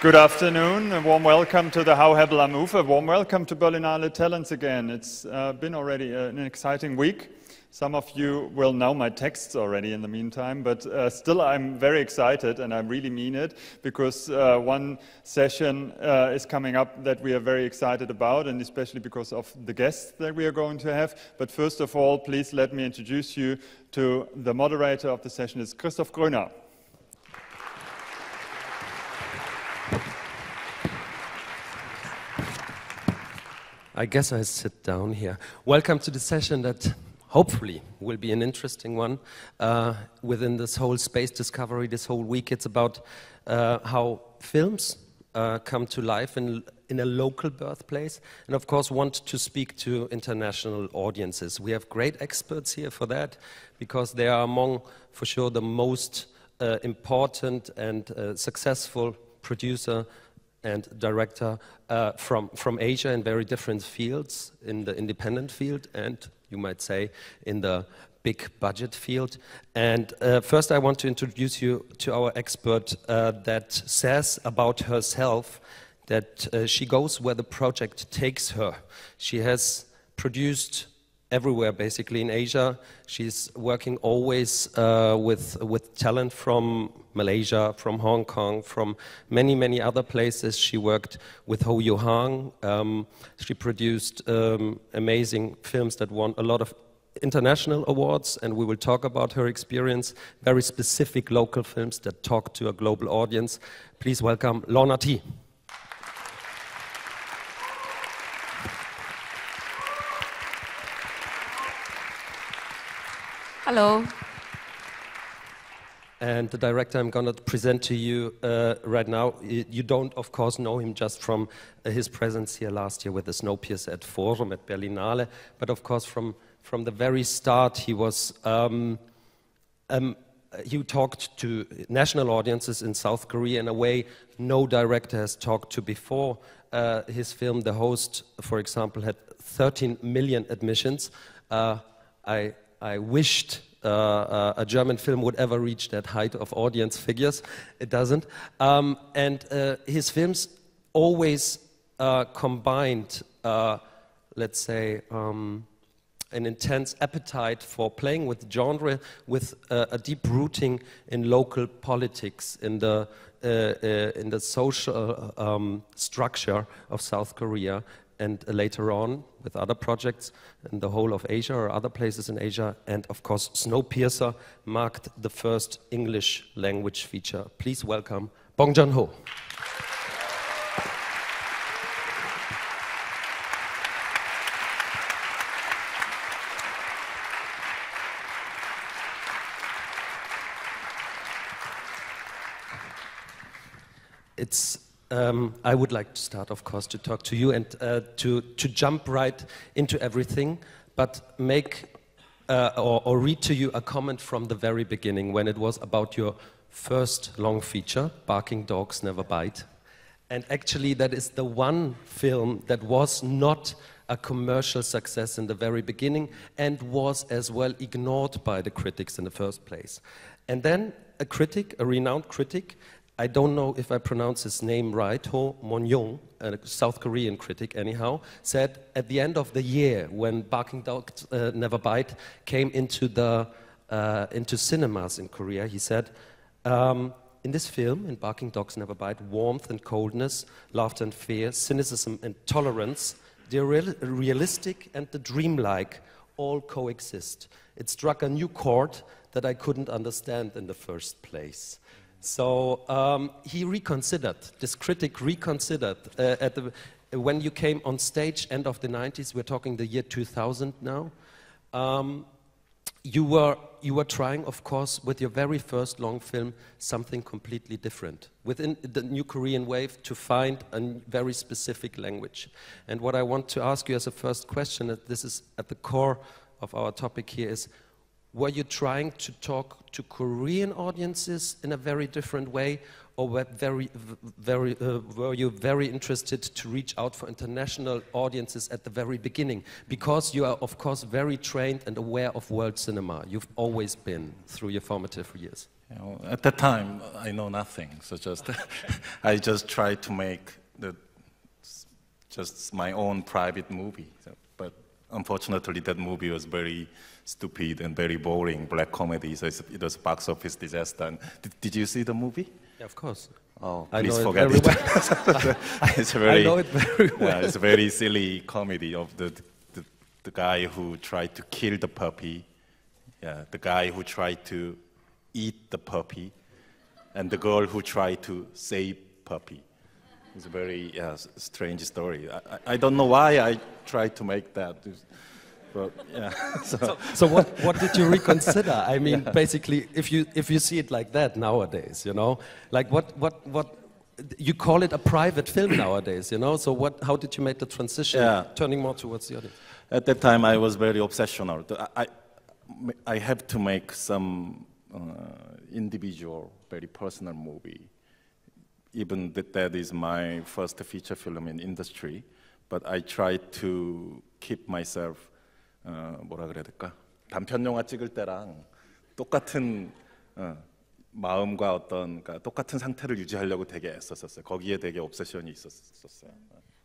Good afternoon, a warm welcome to the How Hebel I Move, a warm welcome to Berlinale Talents again. It's been already an exciting week. Some of you will know my texts already in the meantime, but still I'm very excited, and I really mean it, because one session is coming up that we are very excited about, and especially because of the guests that we are going to have. But first of all, please let me introduce you to the moderator of the session, is Christoph Gröner. I guess I sit down here. Welcome to the session that hopefully will be an interesting one within this whole space discovery this whole week. It's about how films come to life in a local birthplace, and of course want to speak to international audiences. We have great experts here for that, because they are among, for sure, the most important and successful producer and director from Asia in very different fields, in the independent field and, you might say, in the big budget field. And first I want to introduce you to our expert that says about herself that she goes where the project takes her. She has produced everywhere, basically, in Asia. She's working always with talent from Malaysia, from Hong Kong, from many, many other places. She worked with Ho Yo-hang. She produced amazing films that won a lot of international awards, and we will talk about her experience, very specific local films that talk to a global audience. Please welcome Lorna Tee. Hello. And the director I'm going to present to you right now, you don't, of course, know him just from his presence here last year with the SNOWPIERCER at Forum at Berlinale, but of course from the very start he was, he talked to national audiences in South Korea in a way no director has talked to before. His film, The Host, for example, had 13 million admissions. I wished a German film would ever reach that height of audience figures. It doesn't. And his films always combined, let's say, an intense appetite for playing with genre, with a deep rooting in local politics, in the social structure of South Korea, and later on with other projects in the whole of Asia or other places in Asia. And of course, SNOWPIERCER marked the first English language feature. Please welcome Bong Joon-Ho. I would like to start, of course, to talk to you and to jump right into everything, but make or read to you a comment from the very beginning when it was about your first long feature, Barking Dogs Never Bite. And actually that is the one film that was not a commercial success in the very beginning and was as well ignored by the critics in the first place. And then a critic, a renowned critic, I don't know if I pronounce his name right, Ho Mon-young, a South Korean critic anyhow, said at the end of the year when Barking Dogs Never Bite came into cinemas in Korea, he said, in this film, in Barking Dogs Never Bite, warmth and coldness, laughter and fear, cynicism and tolerance, the realistic and the dreamlike all coexist. It struck a new chord that I couldn't understand in the first place. So he reconsidered, this critic reconsidered when you came on stage, end of the 90s, we're talking the year 2000 now. You were trying, of course, with your very first long film, something completely different. Within the new Korean wave, to find a very specific language. And what I want to ask you as a first question, that this is at the core of our topic here, is, were you trying to talk to Korean audiences in a very different way, or were you very interested to reach out for international audiences at the very beginning? Because you are, of course, very trained and aware of world cinema. You've always been through your formative years. You know, at that time, I know nothing, so just I just tried to make just my own private movie. So, but unfortunately, that movie was very stupid and very boring, black comedy, so it was a box office disaster. And did you see the movie? Yeah, of course. Oh, I please know forget it. Very it. It's very, I know it very well. Yeah, it's a very silly comedy of the guy who tried to kill the puppy, yeah, the guy who tried to eat the puppy, and the girl who tried to save puppy. It's a very strange story. I don't know why I tried to make that. But, yeah. So what did you reconsider? I mean, basically, if you see it like that nowadays, you know, like what you call it a private film nowadays, you know. So how did you make the transition, turning more towards the audience? At that time, I was very obsessional. I have to make some individual, very personal movie. Even that is my first feature film in industry, but I tried to keep myself. 뭐라 그래야 될까? 단편 영화 찍을 때랑 똑같은 마음과 그러니까 똑같은 상태를 유지하려고 되게 애썼었어요. 거기에 되게 옵세션이 있었어요.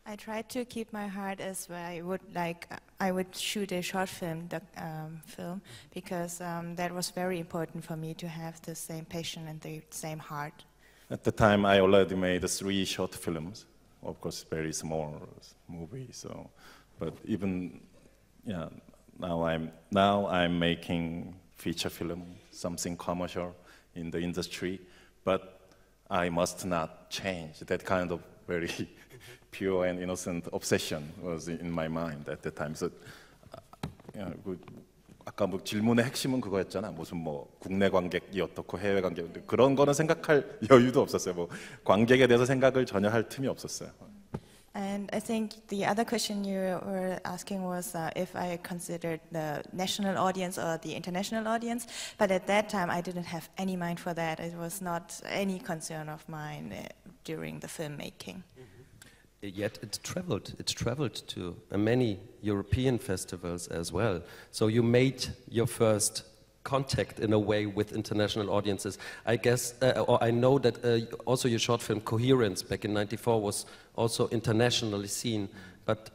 I tried to keep my heart as where I would shoot a short film, because that was very important for me to have the same passion and the same heart. At the time, I already made 3 short films. Of course, very small movies. So, but even now I'm making feature film, something commercial in the industry, but I must not change. That kind of very pure and innocent obsession was in my mind at the time. So, 아까 뭐 질문의 핵심은 그거였잖아. 무슨 뭐 국내 관객이 어떻고 해외 관객 그런 거는 생각할 여유도 없었어요. 뭐 관객에 대해서 생각을 전혀 할 틈이 없었어요. And I think the other question you were asking was if I considered the national audience or the international audience, but at that time I didn't have any mind for that. It was not any concern of mine during the filmmaking. Yet it traveled to many European festivals as well. So you made your first contact in a way with international audiences. I guess, or I know that also your short film Coherence back in '94 was also internationally seen, but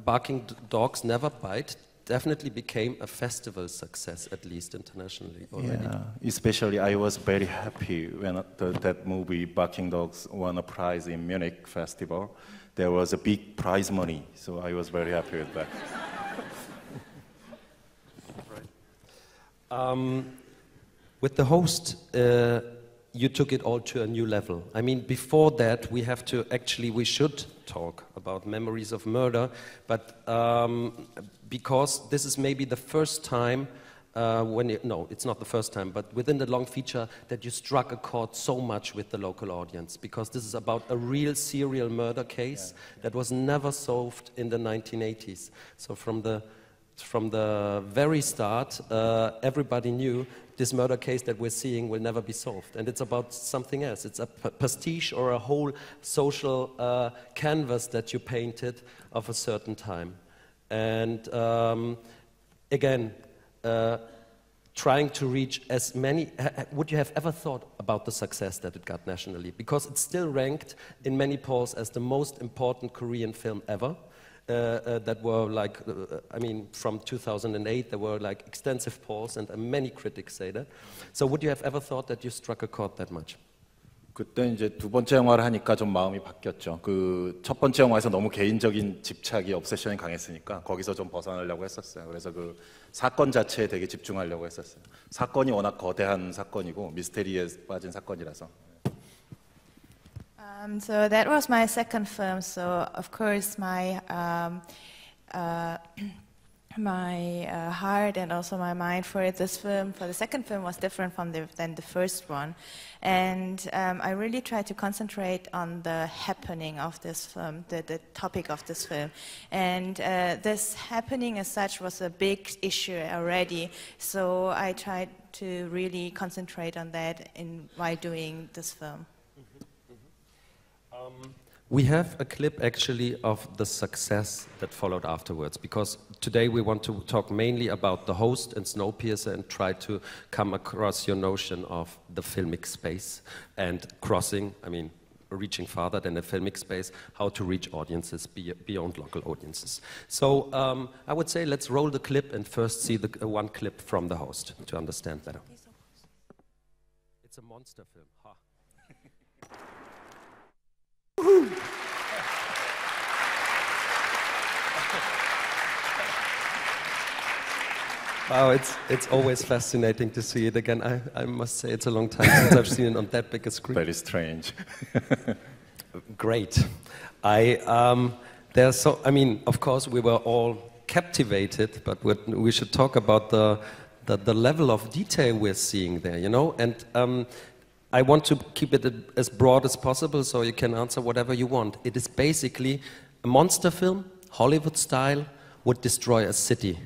Barking Dogs Never Bite definitely became a festival success, at least internationally already. Yeah, especially I was very happy when that movie Barking Dogs won a prize in Munich Festival. There was a big prize money, so I was very happy with that. With the host, you took it all to a new level. I mean, before that, we should talk about Memories of Murder, but because this is maybe the first time no, it's not the first time, but within the long feature that you struck a chord so much with the local audience, because this is about a real serial murder case that was never solved in the 1980s. So from the very start, everybody knew this murder case that we're seeing will never be solved. And it's about something else. It's a pastiche or a whole social canvas that you painted of a certain time. And again, trying to reach as many, would you have ever thought about the success that it got nationally? Because it's still ranked in many polls as the most important Korean film ever. That were like, I mean, from 2008, there were like extensive polls, and many critics say that. So would you have ever thought that you struck a chord that much? 그때 이제 두 번째 영화를 하니까 좀 마음이 바뀌었죠. 그 첫 번째 영화에서 너무 개인적인 집착이, obsession이 강했으니까 거기서 좀 벗어나려고 했었어요. 그래서 그 사건 자체에 되게 집중하려고 했었어요. 사건이 워낙 거대한 사건이고 미스테리에 빠진 사건이라서. So that was my second film. So of course my heart and also my mind for this film, for the second film, was different than the first one. And I really tried to concentrate on the happening of this film, the topic of this film. And this happening as such was a big issue already. So I tried to really concentrate on that while doing this film. We have a clip actually of the success that followed afterwards, because today we want to talk mainly about the host and Snowpiercer and try to come across your notion of the filmic space and crossing, I mean, reaching farther than a filmic space, how to reach audiences beyond local audiences. So I would say let's roll the clip and first see the one clip from the host to understand better. It's a monster film. Ha. Wow, it's always fascinating to see it again. I must say it's a long time since I've seen it on that big a screen. Very strange. Great. I mean, of course, we were all captivated, but we should talk about the level of detail we're seeing there, you know? And I want to keep it as broad as possible so you can answer whatever you want. It is basically a monster film, Hollywood style, would destroy a city.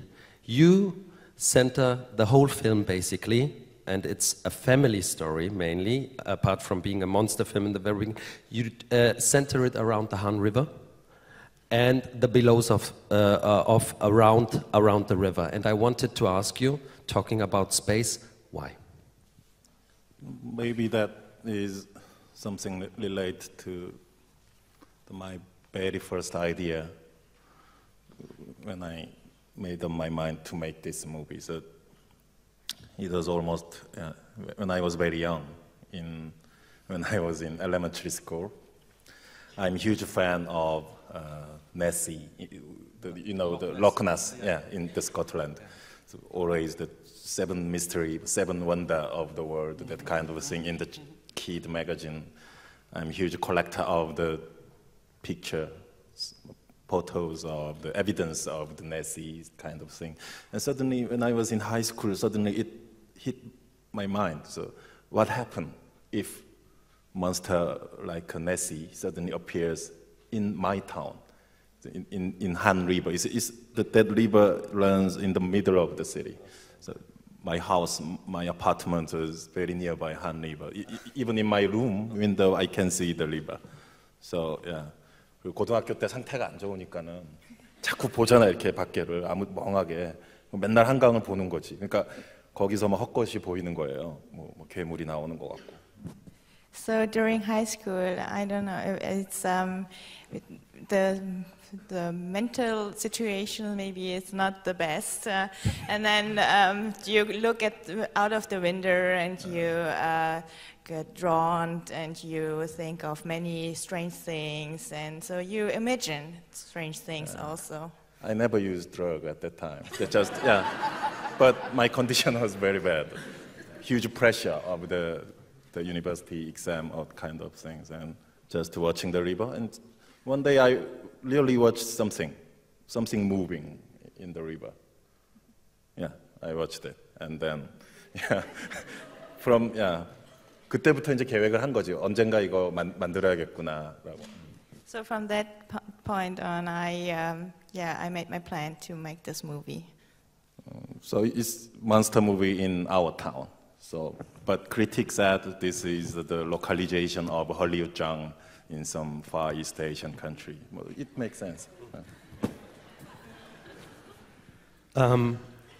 You center the whole film basically, and it's a family story mainly, apart from being a monster film in the very beginning. You center it around the Han River and the billows of around the river. And I wanted to ask you, talking about space, why? Maybe that is something that relates to my very first idea when I made up my mind to make this movie. So it was almost when I was very young, when I was in elementary school. I'm a huge fan of Nessie, you know, the Loch Ness, yeah, in the Scotland. So always the seven wonder of the world, that kind of thing in the kid magazine. I'm a huge collector of the picture, photos of the evidence of the Nessie kind of thing. And suddenly, when I was in high school, suddenly it hit my mind. So what happened if monster like a Nessie suddenly appears in my town, in Han River? That river runs in the middle of the city. So my house, my apartment is very nearby Han River. Even in my room window, I can see the river. So yeah. 그리고 고등학교 때 상태가 안 좋으니까는 자꾸 보잖아, 이렇게 밖에를 아무 멍하게 맨날 한강을 보는 거지. 그러니까 거기서 막 헛것이 보이는 거예요. 뭐 괴물이 나오는 것 같고. So during high school, I don't know, it's the mental situation maybe is not the best, and then you look out of the window and you get drawn and you think of many strange things, and so you imagine strange things also. I never used drugs at that time. Just yeah, but my condition was very bad. Huge pressure of the university exam, all kind of things, and just watching the river. And one day I really watched something moving in the river. Yeah, I watched it, and then yeah, 그때부터 이제 계획을 한 거죠. 언젠가 이거 만들어야겠구나라고. So from that point on, I made my plan to make this movie. So it's monster movie in our town. So, but critics said this is the localization of Hollywood genre in some Far East Asian country. Well, it makes sense.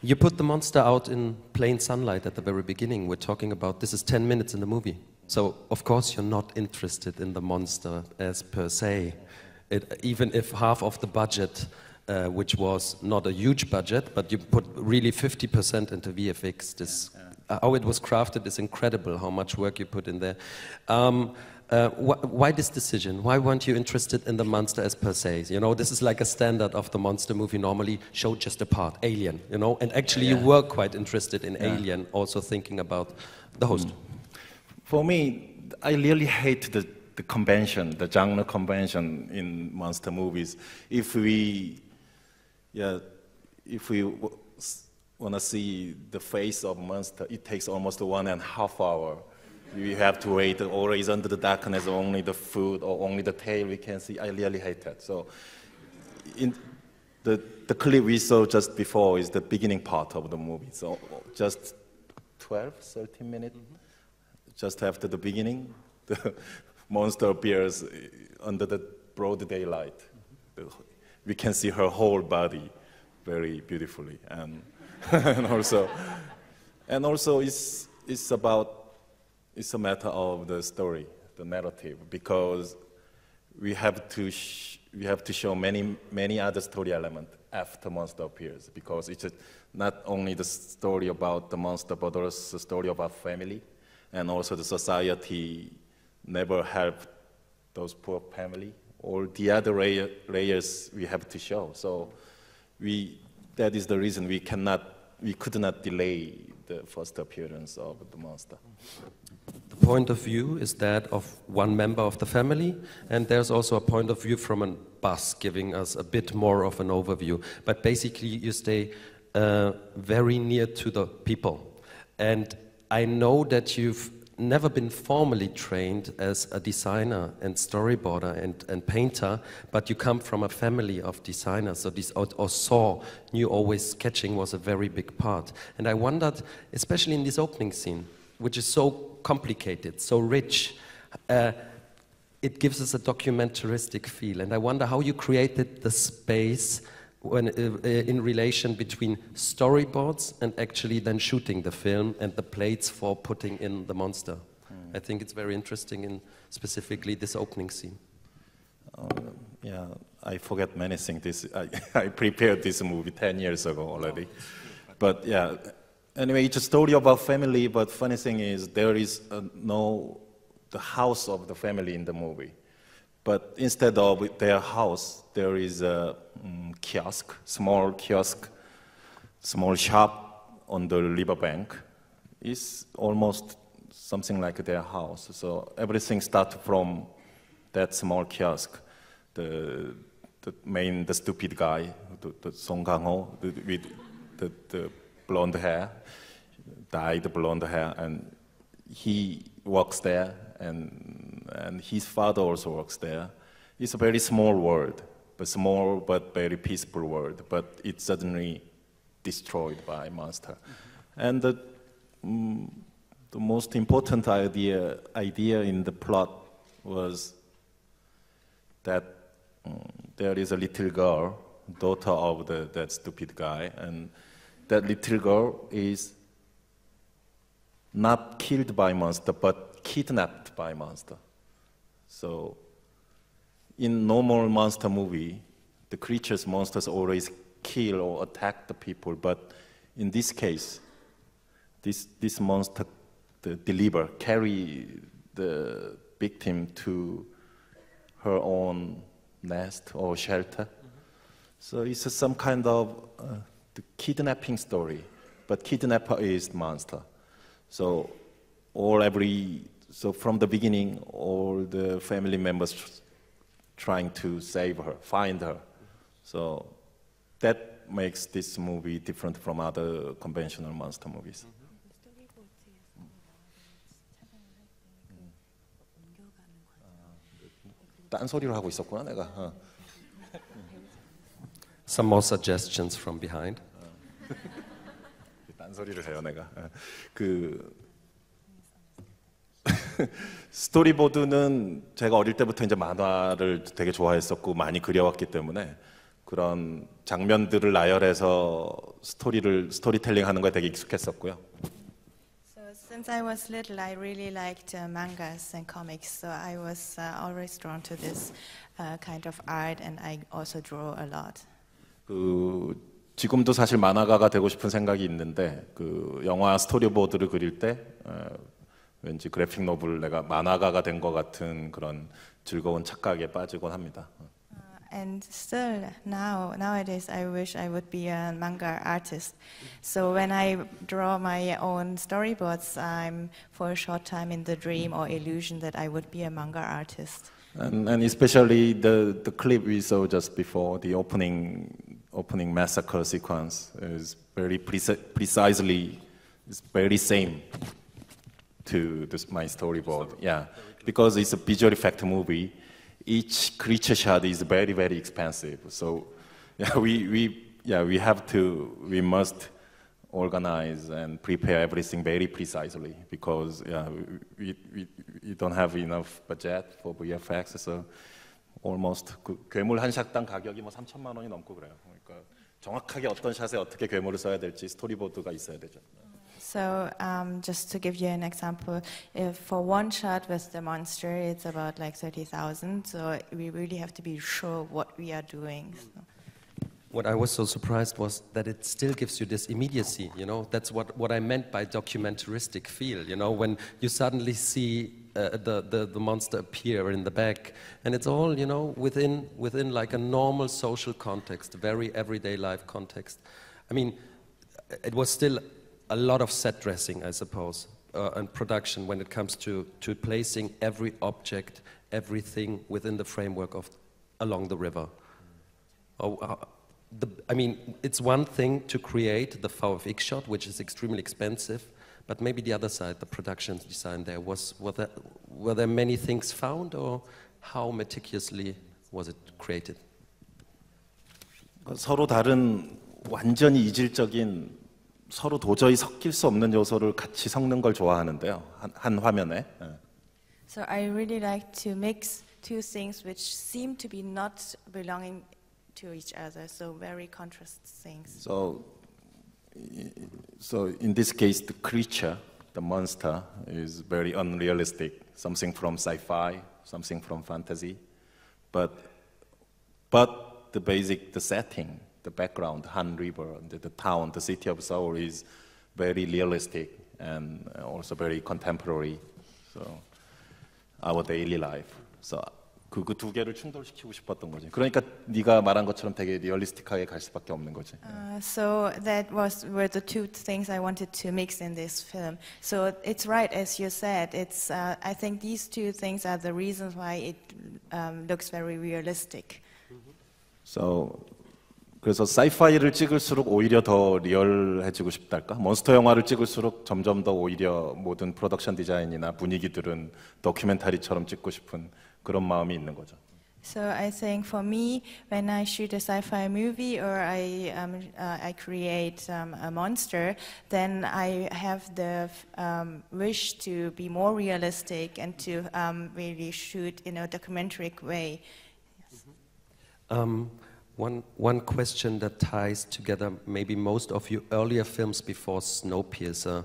You put the monster out in plain sunlight at the very beginning. We're talking about, this is 10 minutes in the movie. So, of course, you're not interested in the monster as per se. Even if half of the budget, which was not a huge budget, but you put really 50% into VFX, how it was crafted is incredible, how much work you put in there. Why this decision? Why weren't you interested in the monster as per se? You know, this is like a standard of the monster movie, normally show just a part, Alien, you know? And actually you were quite interested in Alien, also thinking about the host. For me, I really hate the convention, the genre convention in monster movies. If we want to see the face of monster, it takes almost 1.5 hours. You have to wait always under the darkness, only the foot or only the tail we can see. I really hate that. So in the clip we saw just before is the beginning part of the movie. So just 12, 13 minutes, just after the beginning, the monster appears under the broad daylight. We can see her whole body very beautifully, and and also it's a matter of the story, the narrative, because we have to show many other story elements after monster appears, because it's not only the story about the monster, but also the story of our family, and also the society never helped those poor family, or the other layers we have to show. So that is the reason we could not delay the first appearance of the monster. The point of view is that of one member of the family, and there's also a point of view from a bus giving us a bit more of an overview. But basically you stay very near to the people. And I know that you've never been formally trained as a designer and storyboarder and painter, but you come from a family of designers, so this knew always sketching was a very big part. And I wondered, especially in this opening scene, which is so complicated, so rich, it gives us a documentaristic feel. And I wonder how you created the space when, in relation between storyboards and actually then shooting the film and the plates for putting in the monster. I think it's very interesting in specifically this opening scene. Yeah, I forget many things. I prepared this movie 10 years ago already. But yeah, anyway, it's a story about family, but funny thing is there is the house of the family in the movie. But instead of their house, there is a kiosk, small shop on the riverbank. It's almost something like their house. So everything starts from that small kiosk. The stupid guy, the Song Kang-ho, with the blonde hair, dyed blonde hair, and he works there, and his father also works there. It's a very small world, but very peaceful world, but it's suddenly destroyed by monster. And the most important idea in the plot was that there is a little girl, daughter of that stupid guy, and that little girl is not killed by monster, but kidnapped by monster. So in normal monster movie, the monsters always kill or attack the people, but in this case, this monster carry the victim to her own nest or shelter. So it's some kind of the kidnapping story, but kidnapper is the monster. So from the beginning, all the family members trying to save her, find her. So that makes this movie different from other conventional monster movies. 딴소리를 하고 있었구나, 내가. Some more suggestions from behind. 딴소리를 해요, 내가. 스토리보드는 제가 어릴 때부터 이제 만화를 되게 좋아했었고 많이 그려왔기 때문에 그런 장면들을 나열해서 스토리텔링 하는 거에 되게 익숙했었고요. Since I was little, I really liked mangas and comics, so I was always drawn to this kind of art, and I also draw a lot. 지금도 사실 만화가가 되고 싶은 생각이 있는데 영화 스토리보드를 그릴 때 왠지 그래픽 노블 내가 만화가가 된 것 같은 그런 즐거운 착각에 빠지곤 합니다. And still, nowadays, I wish I would be a manga artist. So when I draw my own storyboards, I'm for a short time in the dream or illusion that I would be a manga artist. And especially the clip we saw just before, the opening massacre sequence is very precisely, it's very same to my storyboard. Yeah, because it's a visual effect movie. Each creature shot is very, very expensive. So, yeah, we must organize and prepare everything very precisely because we don't have enough budget for VFX. So, almost 괴물 한 샷당 가격이 뭐 3,000만 원이 넘고 그래요. 그러니까 정확하게 어떤 샷에 어떻게 괴물을 써야 될지 스토리보드가 있어야 되죠. So just to give you an example, if for one shot with the monster, it's about like 30,000. So we really have to be sure what we are doing. So. What I was so surprised was that it still gives you this immediacy, you know. That's what I meant by documentaristic feel, you know, when you suddenly see the monster appear in the back, and it's all, you know, within like a normal social context, a very everyday life context. I mean, it was still a lot of set dressing, I suppose, and production when it comes to placing every object, everything within the framework of along the river. I mean, it's one thing to create the VFX shot, which is extremely expensive, but maybe the other side, the production design there, were there many things found, or how meticulously was it created? 서로 다른 완전히 이질적인 서로 도저히 섞일 수 없는 요소를 같이 섞는 걸 좋아하는데요. 한 화면에. So I really like to mix two things which seem to be not belonging to each other, so very contrast things. So in this case, the creature, the monster, is very unrealistic, something from sci-fi, something from fantasy, but the setting, the background, Han River, the town, the city of Seoul is very realistic and also very contemporary. So our daily life. So 그 두 개를 충돌시키고 싶었던 거지. 그러니까 네가 말한 것처럼 되게 리얼리스틱하게 갈 수밖에 없는 거지. So that were the two things I wanted to mix in this film. So it's right as you said. It's I think these two things are the reasons why it looks very realistic. So 그래서 사이파이를 찍을수록 오히려 더 리얼해지고 싶달까? 몬스터 영화를 찍을수록 점점 더 오히려 모든 프로덕션 디자인이나 분위기들은 다큐멘터리처럼 찍고 싶은 그런 마음이 있는 거죠. So I think for me, when I shoot a sci-fi movie or I create a monster, then I have the wish to be more realistic and to really shoot in a documentary way. Yes. One question that ties together maybe most of your earlier films before Snowpiercer.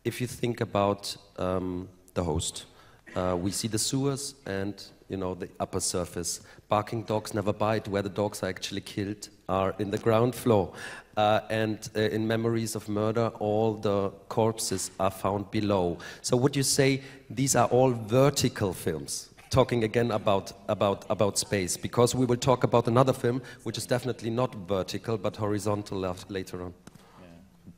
If you think about the host, we see the sewers and, you know, the upper surface. Barking dogs never bite. Where the dogs are actually killed are in the ground floor. And in Memories of Murder, all the corpses are found below. So would you say these are all vertical films? Talking again about space, because we will talk about another film which is definitely not vertical but horizontal later on. Yeah.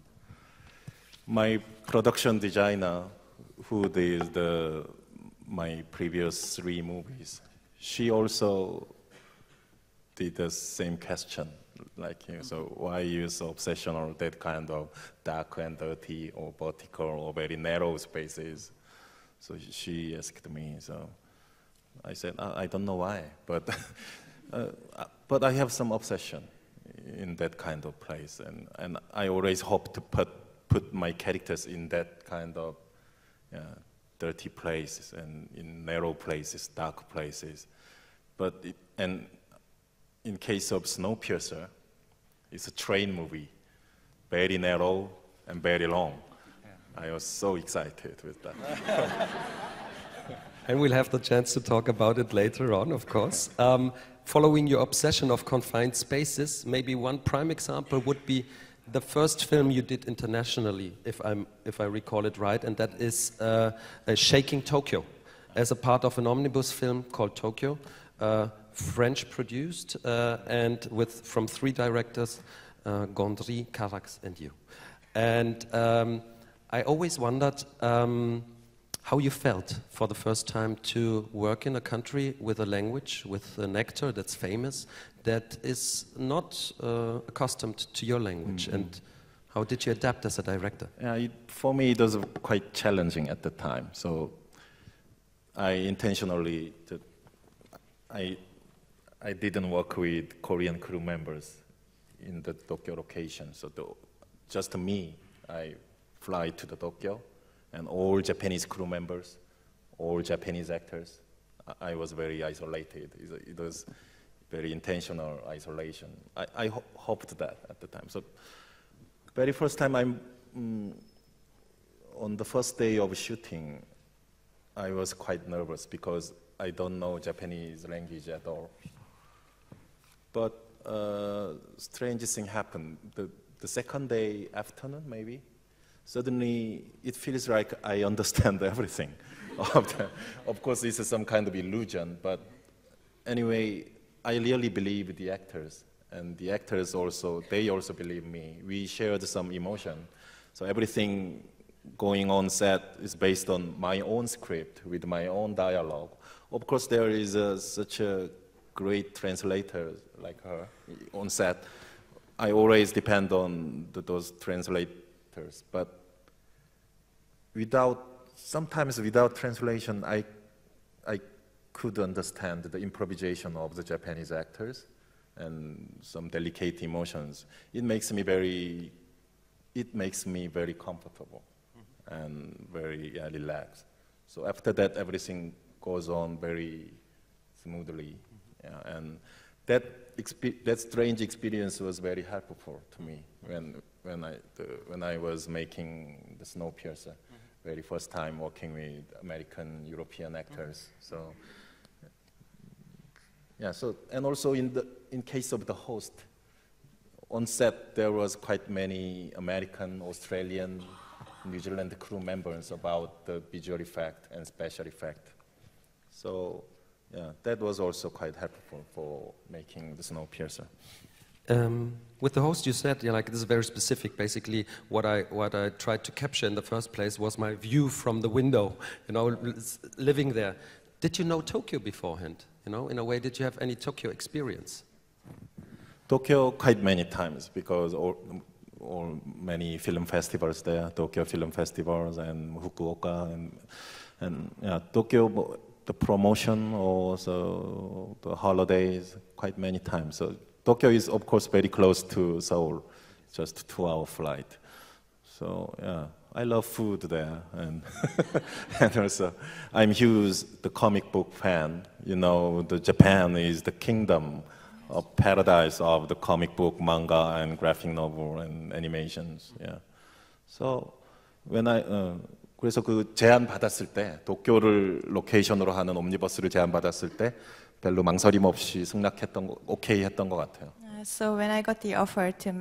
My production designer, who did my previous 3 movies, she also did the same question, like you. So why you so obsessional that kind of dark and dirty or vertical or very narrow spaces? So she asked me. So I said, I don't know why, but I have some obsession in that kind of place, and I always hope to put my characters in that kind of dirty places and in narrow places, dark places. And in case of Snowpiercer, it's a train movie, very narrow and very long. Yeah. I was so excited with that. And we'll have the chance to talk about it later on, of course. Following your obsession of confined spaces, maybe one prime example would be the first film you did internationally, if I recall it right, and that is Shaking Tokyo, as a part of an omnibus film called Tokyo, French-produced, and from 3 directors, Gondry, Carax, and you. And I always wondered how you felt for the first time to work in a country with a language, with an actor that's famous, that is not accustomed to your language, and how did you adapt as a director? Yeah, for me it was quite challenging at the time. So I intentionally, I didn't work with Korean crew members in the Tokyo location. So just me, I fly to the Tokyo, and all Japanese crew members, all Japanese actors. I was very isolated. very intentional isolation. I hoped that at the time. So very first time on the first day of shooting, I was quite nervous because I don't know Japanese language at all. But strange thing happened. The second day afternoon, maybe, suddenly it feels like I understand everything. Of course, this is some kind of illusion, but anyway, I really believe the actors, and the actors also, they also believe me. We shared some emotion. So everything going on set is based on my own script with my own dialogue. Of course, there is such a great translator like her on set. I always depend on those translators, but sometimes without translation, I could understand the improvisation of the Japanese actors and some delicate emotions. It makes me very comfortable and very relaxed. So after that, everything goes on very smoothly, and that strange experience was very helpful to me when I was making the SNOWPIERCER, very first time working with American, European actors. So yeah, and also in case of the host, on set there was quite many American, Australian, New Zealand crew members about the visual effect and special effect. So yeah, that was also quite helpful for making the SNOWPIERCER. With the host, you said, like, this is very specific. Basically, what I tried to capture in the first place was my view from the window, living there. Did you know Tokyo beforehand? In a way, did you have any Tokyo experience? Tokyo quite many times, because many film festivals there, Tokyo Film Festivals and Fukuoka, and yeah, Tokyo, the promotion or also the holidays, quite many times. So Tokyo is, of course, very close to Seoul, just 2-hour flight. So yeah, I love food there, and and also I'm huge the comic book fan. The Japan is the kingdom of paradise of the comic book, manga, and graphic novel and animations. Yeah. So when 그래서 그 제안 받았을 때, 도쿄를 로케이션으로 하는 옴니버스를 제안 받았을 때 별로 망설임 없이 오케이 했던 것 같아요. So when I got the offer to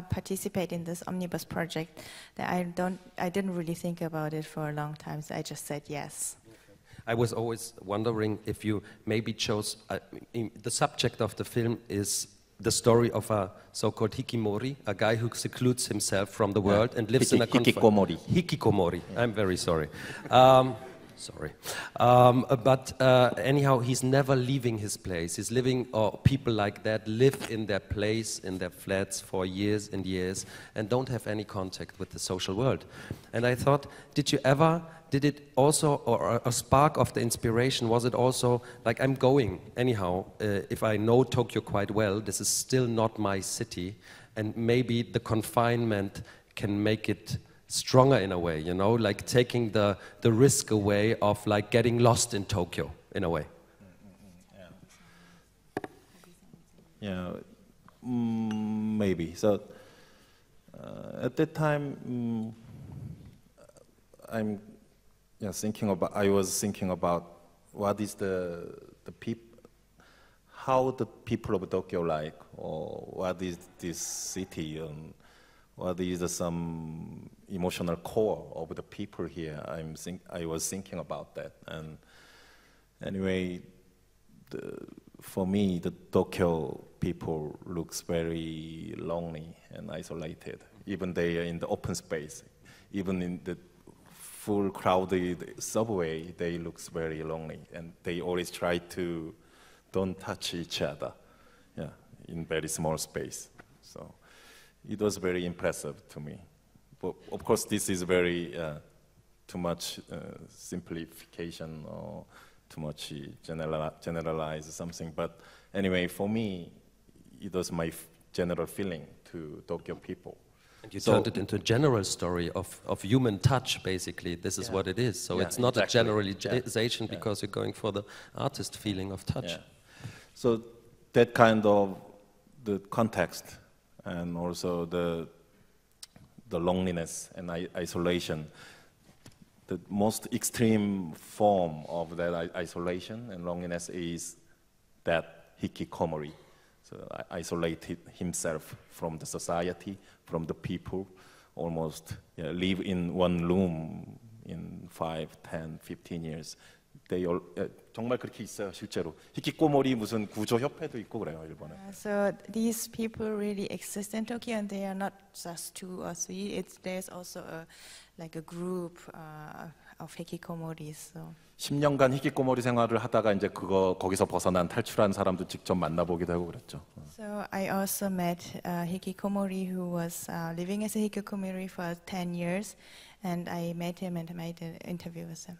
participate in this omnibus project, I didn't really think about it for a long time. So I just said yes. I was always wondering if you maybe chose the subject of the film is the story of a so-called hikikomori, a guy who secludes himself from the world and lives in a hikikomori. Hikikomori. Yeah. I'm very sorry. Sorry. But anyhow, he's never leaving his place. He's living, or people like that live in their place, in their flats for years and years, and don't have any contact with the social world. And I thought, did it also, or a spark of the inspiration, was it also, like, I'm going, anyhow, if I know Tokyo quite well, this is still not my city, and maybe the confinement can make it stronger in a way, like taking the risk away of like getting lost in Tokyo in a way. Yeah, maybe. So at that time, I was thinking about what is how the people of Tokyo like, or what is this city, and what is some emotional core of the people here. I was thinking about that, and anyway, for me, the Tokyo people looks very lonely and isolated. Even they are in the open space, even in the full crowded subway, they looks very lonely, and they always try to don't touch each other, yeah, in very small space. So it was very impressive to me. But of course, this is very too much simplification or too much generalize something. But anyway, for me, it was my general feeling to Tokyo people. And you turned it into a general story of human touch, basically. This is what it is. So it's not a generalization because you're going for the artist feeling of touch. Yeah. So that kind of the context and also the loneliness and isolation, the most extreme form of that isolation and loneliness is that hikikomori. So isolated himself from the society, from the people, almost live in one room in 5, 10, 15 years. They all, 정말 그렇게 있어요, 실제로. 히키코모리 무슨 구조협회도 있고 그래요, 일본에. So these people really exist in Tokyo, and they are not just 2 or 3. There's also like a group of hikikomoris. So. 10년간 히키코모리 생활을 하다가 이제 거기서 벗어난 탈출한 사람도 직접 만나보기도 하고 그랬죠. So I also met a hikikomori who was living as a hikikomori for 10 years, and I met him and made an interview with him.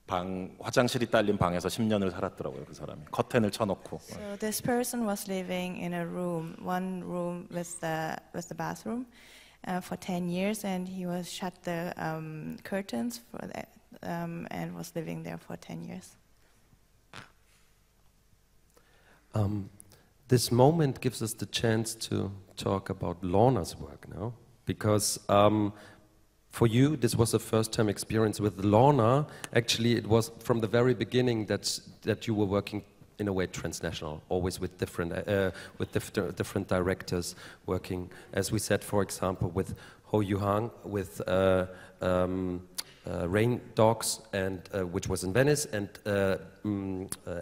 화장실이 딸린 방에서 10년을 살았더라고요, 그 사람이. 커튼을 쳐놓고. So this person was living in a room, one room with the bathroom, for 10 years, and he was shut the curtains for that, and was living there for 10 years. This moment gives us the chance to talk about Lorna's work now, because for you, this was a first-time experience with Lorna. Actually, it was from the very beginning that you were working in a way transnational, always with different directors, working, as we said, for example, with Ho Yu-hang, with Rain Dogs, and which was in Venice, and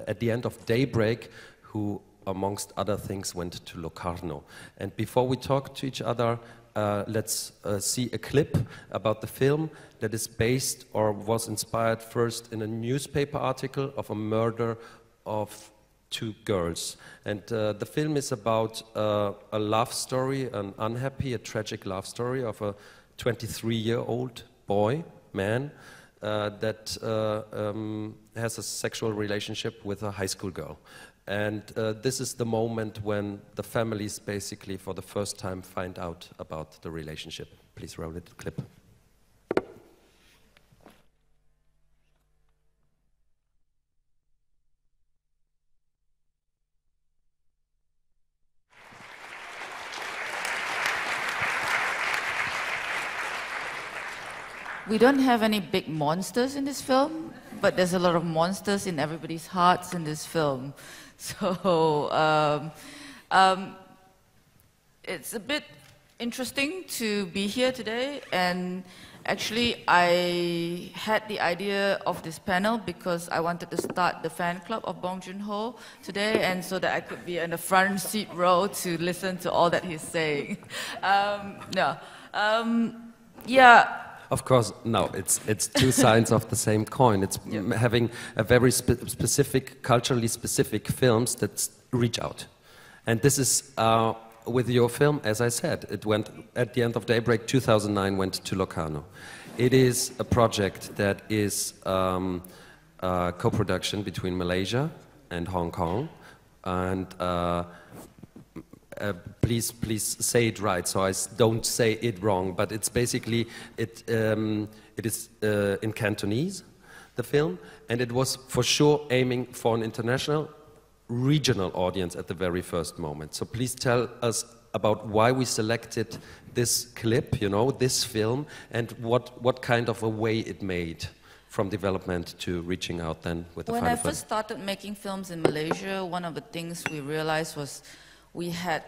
at the end of Daybreak, who, amongst other things, went to Locarno. And before we talk to each other, let's see a clip about the film that is based or was inspired first in a newspaper article of a murder of 2 girls. And the film is about a love story, an unhappy, a tragic love story of a 23-year-old man, that has a sexual relationship with a high school girl. And this is the moment when the families basically for the first time find out about the relationship. Please roll it, clip. We don't have any big monsters in this film, but there's a lot of monsters in everybody's hearts in this film. So it's a bit interesting to be here today, and actually I had the idea of this panel because I wanted to start the fan club of Bong Joon-Ho today, and so that I could be in the front seat row to listen to all that he's saying. Yeah. Of course, no, it's 2 sides of the same coin. It's having a very specific, culturally specific films that reach out. And this is, with your film, as I said, it went, at the end of Daybreak, 2009, went to Locarno. It is a project that is a co-production between Malaysia and Hong Kong. And please say it right, so I don't say it wrong, but it's basically, it is in Cantonese, the film, and it was for sure aiming for an international, regional audience at the very first moment. So please tell us about why we selected this clip, you know, this film, and what kind of a way it made from development to reaching out then with the final film. When I first started making films in Malaysia, one of the things we realized was we had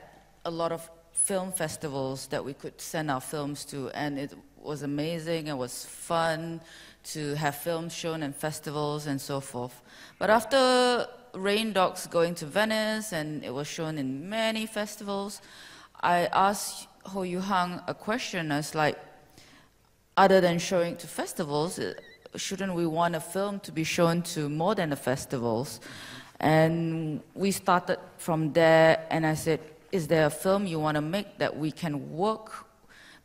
a lot of film festivals that we could send our films to, and it was amazing, it was fun to have films shown in festivals and so forth. But after Rain Dogs going to Venice, and it was shown in many festivals, I asked Ho Yu-hang a question. I was like, other than showing to festivals, shouldn't we want a film to be shown to more than the festivals? And we started from there, and I said, is there a film you want to make that we can work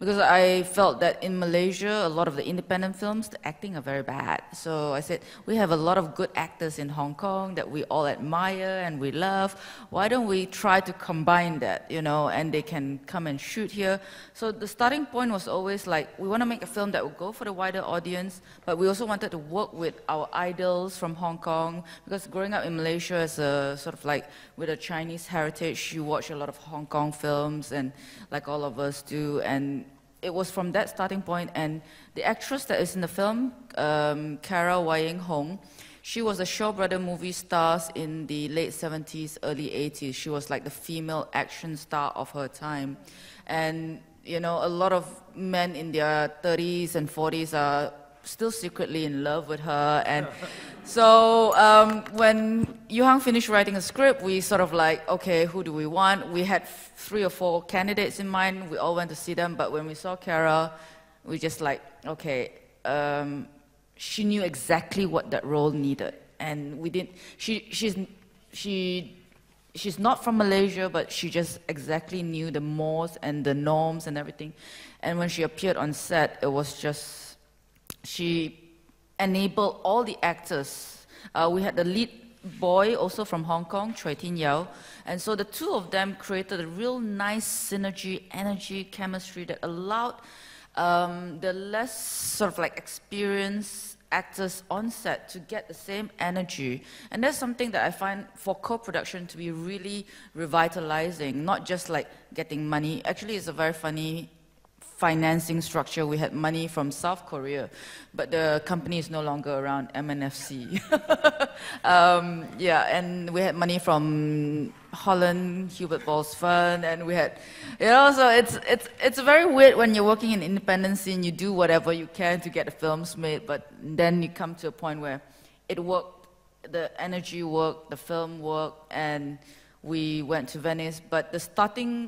because I felt that in Malaysia, a lot of the independent films, the acting are very bad. So I said, we have a lot of good actors in Hong Kong that we all admire and we love. Why don't we try to combine that, you know, and they can come and shoot here. So the starting point was always like, we want to make a film that will go for the wider audience, but we also wanted to work with our idols from Hong Kong, because growing up in Malaysia as a sort of like with a Chinese heritage, you watch a lot of Hong Kong films, and like all of us do, and it was from that starting point. And the actress that is in the film, Kara Wai Hong, she was a Shaw Brother movie star in the late 70s, early 80s. She was like the female action star of her time. And, you know, a lot of men in their 30s and 40s are still secretly in love with her. And so when Yu Hang finished writing a script, we sort of like, okay, who do we want? We had 3 or 4 candidates in mind. We all went to see them, but when we saw Kara, we just like, okay, she knew exactly what that role needed. And we didn't, she's not from Malaysia, but she just exactly knew the mores and the norms and everything. And when she appeared on set, it was just, she enabled all the actors. We had the lead boy also from Hong Kong, Choi Tin Yao, and so the two of them created a real nice synergy, energy, chemistry that allowed the less sort of like experienced actors on set to get the same energy. And that's something that I find for co-production to be really revitalizing, not just like getting money. Actually, it's a very funny financing structure. We had money from South Korea, but the company is no longer around, MNFC. Yeah, and we had money from Holland, Hubert Ball's fund, and we had, you know, so it's very weird when you're working in independent scene, you do whatever you can to get the films made, but then you come to a point where it worked, the energy worked, the film worked, and we went to Venice, but the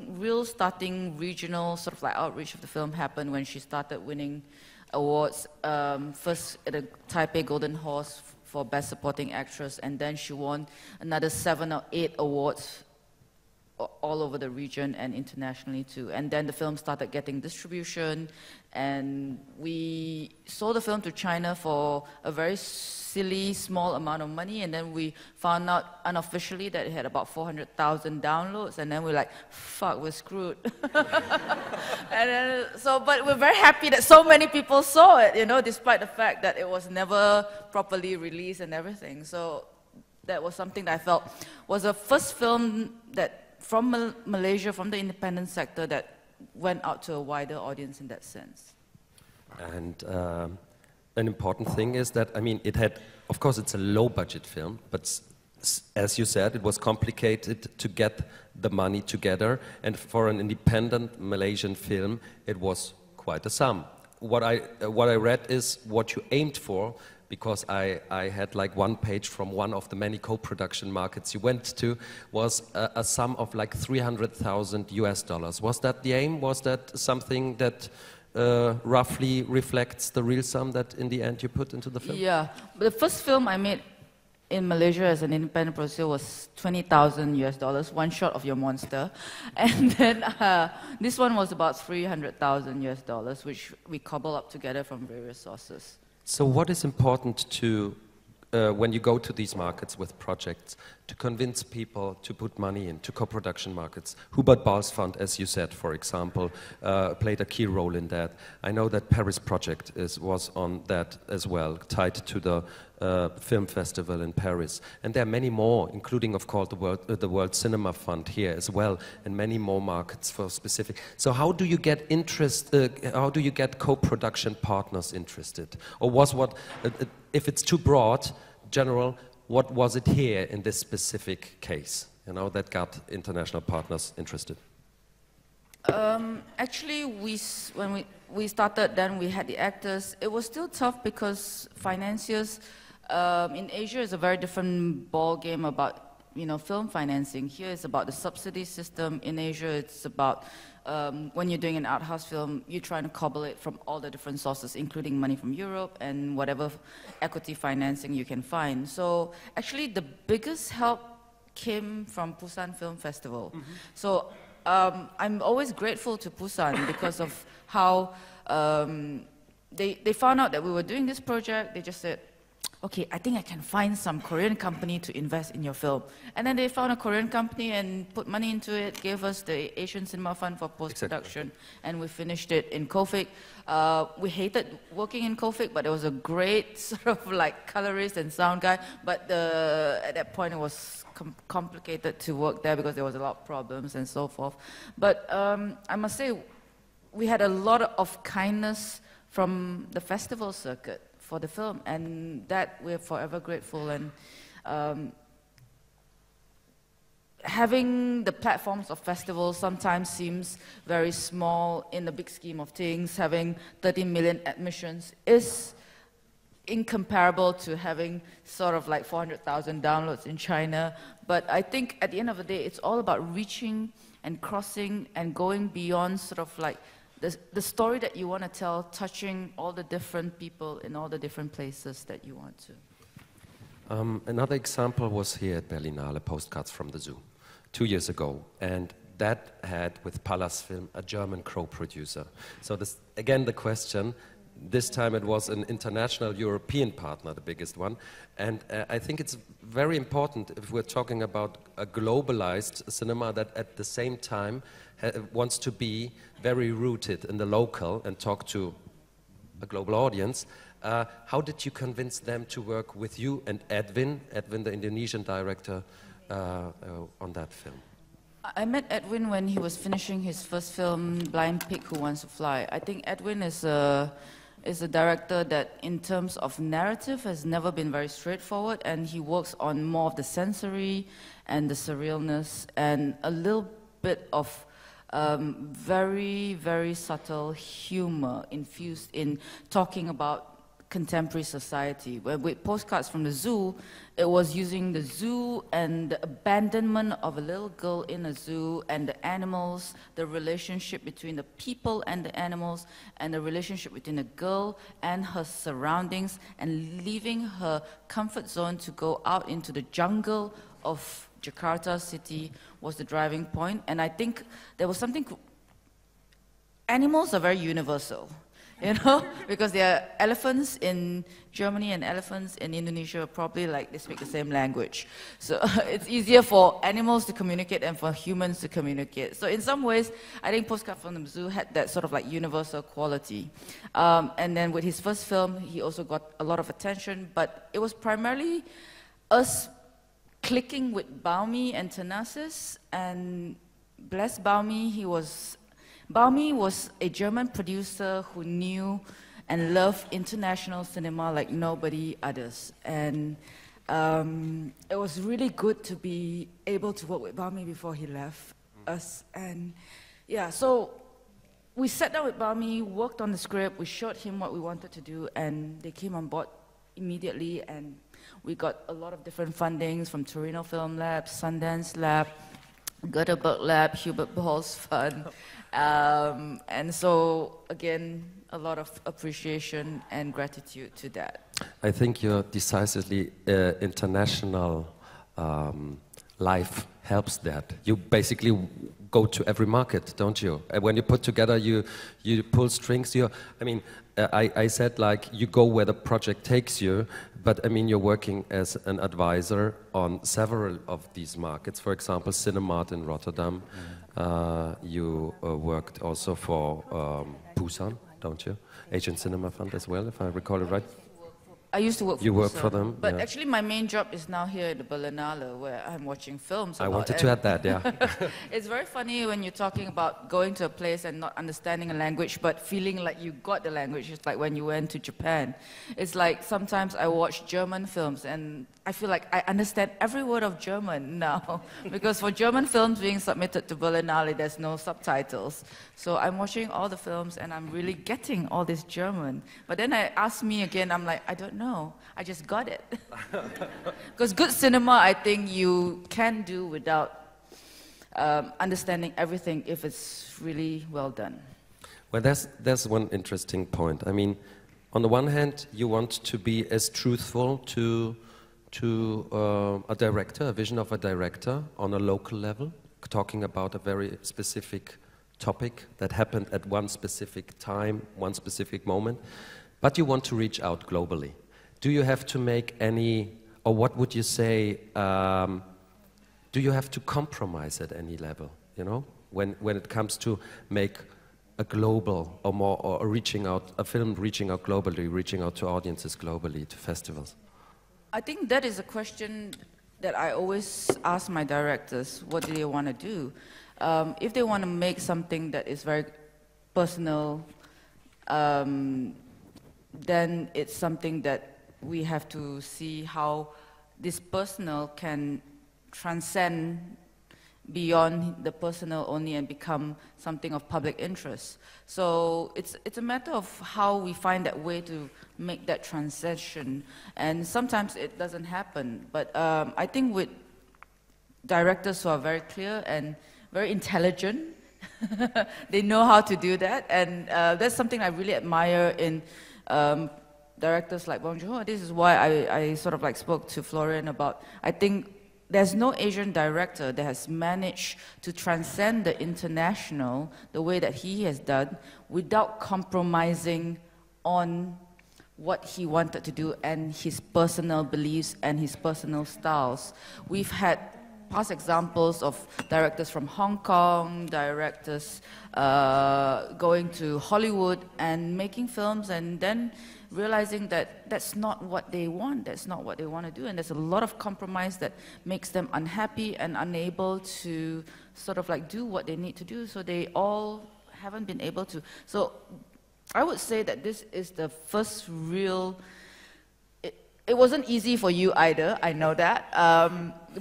real starting regional sort of like outreach of the film happened when she started winning awards, first at the Taipei Golden Horse for Best Supporting Actress, and then she won another 7 or 8 awards all over the region and internationally too. And then the film started getting distribution, and we sold the film to China for a very silly small amount of money, and then we found out unofficially that it had about 400,000 downloads, and then we're like, fuck, we're screwed. And then, but we're very happy that so many people saw it, you know, despite the fact that it was never properly released and everything. So that was something that I felt was the first film that from Malaysia, from the independent sector, that went out to a wider audience in that sense. And an important thing is that, I mean, it had, of course, it's a low-budget film, but as you said, it was complicated to get the money together, and for an independent Malaysian film, it was quite a sum. What I read is what you aimed for, because I had like one page from one of the many co-production markets you went to, was a sum of like $300,000 US. Was that the aim? Was that something that roughly reflects the real sum that in the end you put into the film? Yeah, the first film I made in Malaysia as an independent producer was $20,000 US, one shot of Your Monster. And then this one was about $300,000 US, which we cobble up together from various sources. So what is important to, when you go to these markets with projects, to convince people to put money into co-production markets? Hubert Ball's Fund, as you said, for example, played a key role in that. I know that Paris Project was on that as well, tied to the film festival in Paris. And there are many more, including, of course, the World Cinema Fund here as well, and many more markets for specific. So how do you get how do you get co-production partners interested? Or was what, if it's too broad, general, what was it here in this specific case, you know, that got international partners interested? Actually, when we started, then we had the actors. It was still tough because financiers in Asia is a very different ball game about, you know, film financing. Here it's about the subsidy system. In Asia, it's about when you're doing an art house film, you're trying to cobble it from all the different sources, including money from Europe and whatever equity financing you can find. So actually, the biggest help came from Busan Film Festival. Mm-hmm. So I'm always grateful to Busan because of how they found out that we were doing this project. They just said, okay, I think I can find some Korean company to invest in your film. And then they found a Korean company and put money into it, gave us the Asian Cinema Fund for post-production, and we finished it in Kofik. We hated working in Kofik, but it was a great sort of like colorist and sound guy. But at that point, it was complicated to work there because there was a lot of problems and so forth. But I must say, we had a lot of kindness from the festival circuit for the film, and that we're forever grateful. And having the platforms of festivals sometimes seems very small in the big scheme of things. Having 30 million admissions is incomparable to having sort of like 400,000 downloads in China. But I think at the end of the day, it's all about reaching and crossing and going beyond sort of like the story that you want to tell, touching all the different people in all the different places that you want to. Another example was here at Berlinale, Postcards from the Zoo, 2 years ago. And that had, with Pallas Film, a German co-producer. So this, again, the question, this time it was an international European partner, the biggest one. And I think it's very important if we're talking about a globalized cinema that at the same time wants to be very rooted in the local and talk to a global audience. How did you convince them to work with you and Edwin, the Indonesian director, on that film? I met Edwin when he was finishing his first film, Blind Pig Who Wants to Fly. I think Edwin is a director that, in terms of narrative, has never been very straightforward, and he works on more of the sensory and the surrealness and a little bit of very, very subtle humor infused in talking about contemporary society. Where with Postcards from the Zoo, it was using the zoo and the abandonment of a little girl in a zoo and the animals, the relationship between the people and the animals, and the relationship between the girl and her surroundings, and leaving her comfort zone to go out into the jungle of Jakarta city was the driving point. And I think there was something, animals are very universal, you know, because there are elephants in Germany and elephants in Indonesia, probably like they speak the same language. So it's easier for animals to communicate than for humans to communicate. So in some ways, I think Postcard from the Zoo had that sort of like universal quality. And then with his first film, he also got a lot of attention, but it was primarily us clicking with Baumi and Thanasis, and bless Baumi, Baumi was a German producer who knew and loved international cinema like nobody others. And it was really good to be able to work with Baumi before he left us. And yeah, so we sat down with Baumi, worked on the script, we showed him what we wanted to do, and they came on board immediately. And we got a lot of different fundings from Torino Film Lab, Sundance Lab, Göteborg Lab, Hubert Ball's Fund. And so, again, a lot of appreciation and gratitude to that. I think your decisively international life helps that. You basically go to every market, don't you? When you put together, you pull strings. I mean, I said like you go where the project takes you, but I mean you're working as an advisor on several of these markets. For example, Cinemart in Rotterdam. You worked also for Busan, don't you? Asian Cinema Fund as well, if I recall it right. I used to work for You work Busan, for them? But yeah. actually my main job is now here at the Berlinale, where I'm watching films. I wanted to add that, yeah. It's very funny when you're talking about going to a place and not understanding a language, but feeling like you got the language. It's like when you went to Japan. It's like sometimes I watch German films and I feel like I understand every word of German now. Because for German films being submitted to Berlinale, there's no subtitles. So I'm watching all the films and I'm really getting all this German. But then I ask me again, I'm like, I don't know. I just got it. Because good cinema, I think you can do without understanding everything if it's really well done. Well, there's one interesting point. I mean, on the one hand, you want to be as truthful to a director, a vision of a director on a local level, talking about a very specific topic that happened at one specific time, one specific moment, but you want to reach out globally. Do you have to make any, or what would you say, do you have to compromise at any level, you know, when it comes to make a global or more, or reaching out, a film reaching out globally, reaching out to audiences globally, to festivals? I think that is a question that I always ask my directors, what do they want to do? If they want to make something that is very personal, then it's something that we have to see how this personal can transcend beyond the personal only and become something of public interest. So it's a matter of how we find that way to make that transition. And sometimes it doesn't happen. But I think with directors who are very clear and very intelligent, they know how to do that. And that's something I really admire in directors like Bong Joon-Ho. This is why I sort of like spoke to Florian about, I think there's no Asian director that has managed to transcend the international the way that he has done without compromising on what he wanted to do and his personal beliefs and his personal styles. We've had past examples of directors from Hong Kong, directors going to Hollywood and making films and then realizing that that's not what they want, that's not what they want to do, and there's a lot of compromise that makes them unhappy and unable to sort of like do what they need to do, so they all haven't been able to. So I would say that this is the first real, it wasn't easy for you either, I know that,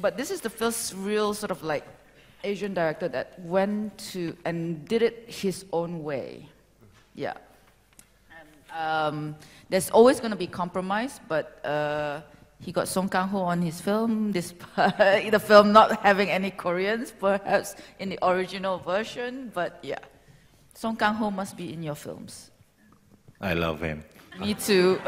but this is the first real sort of like Asian director that went to and did it his own way. Yeah. There's always going to be compromise, but he got Song Kang-ho on his film, the film not having any Koreans, perhaps in the original version, but yeah. Song Kang-ho must be in your films. I love him. Me too.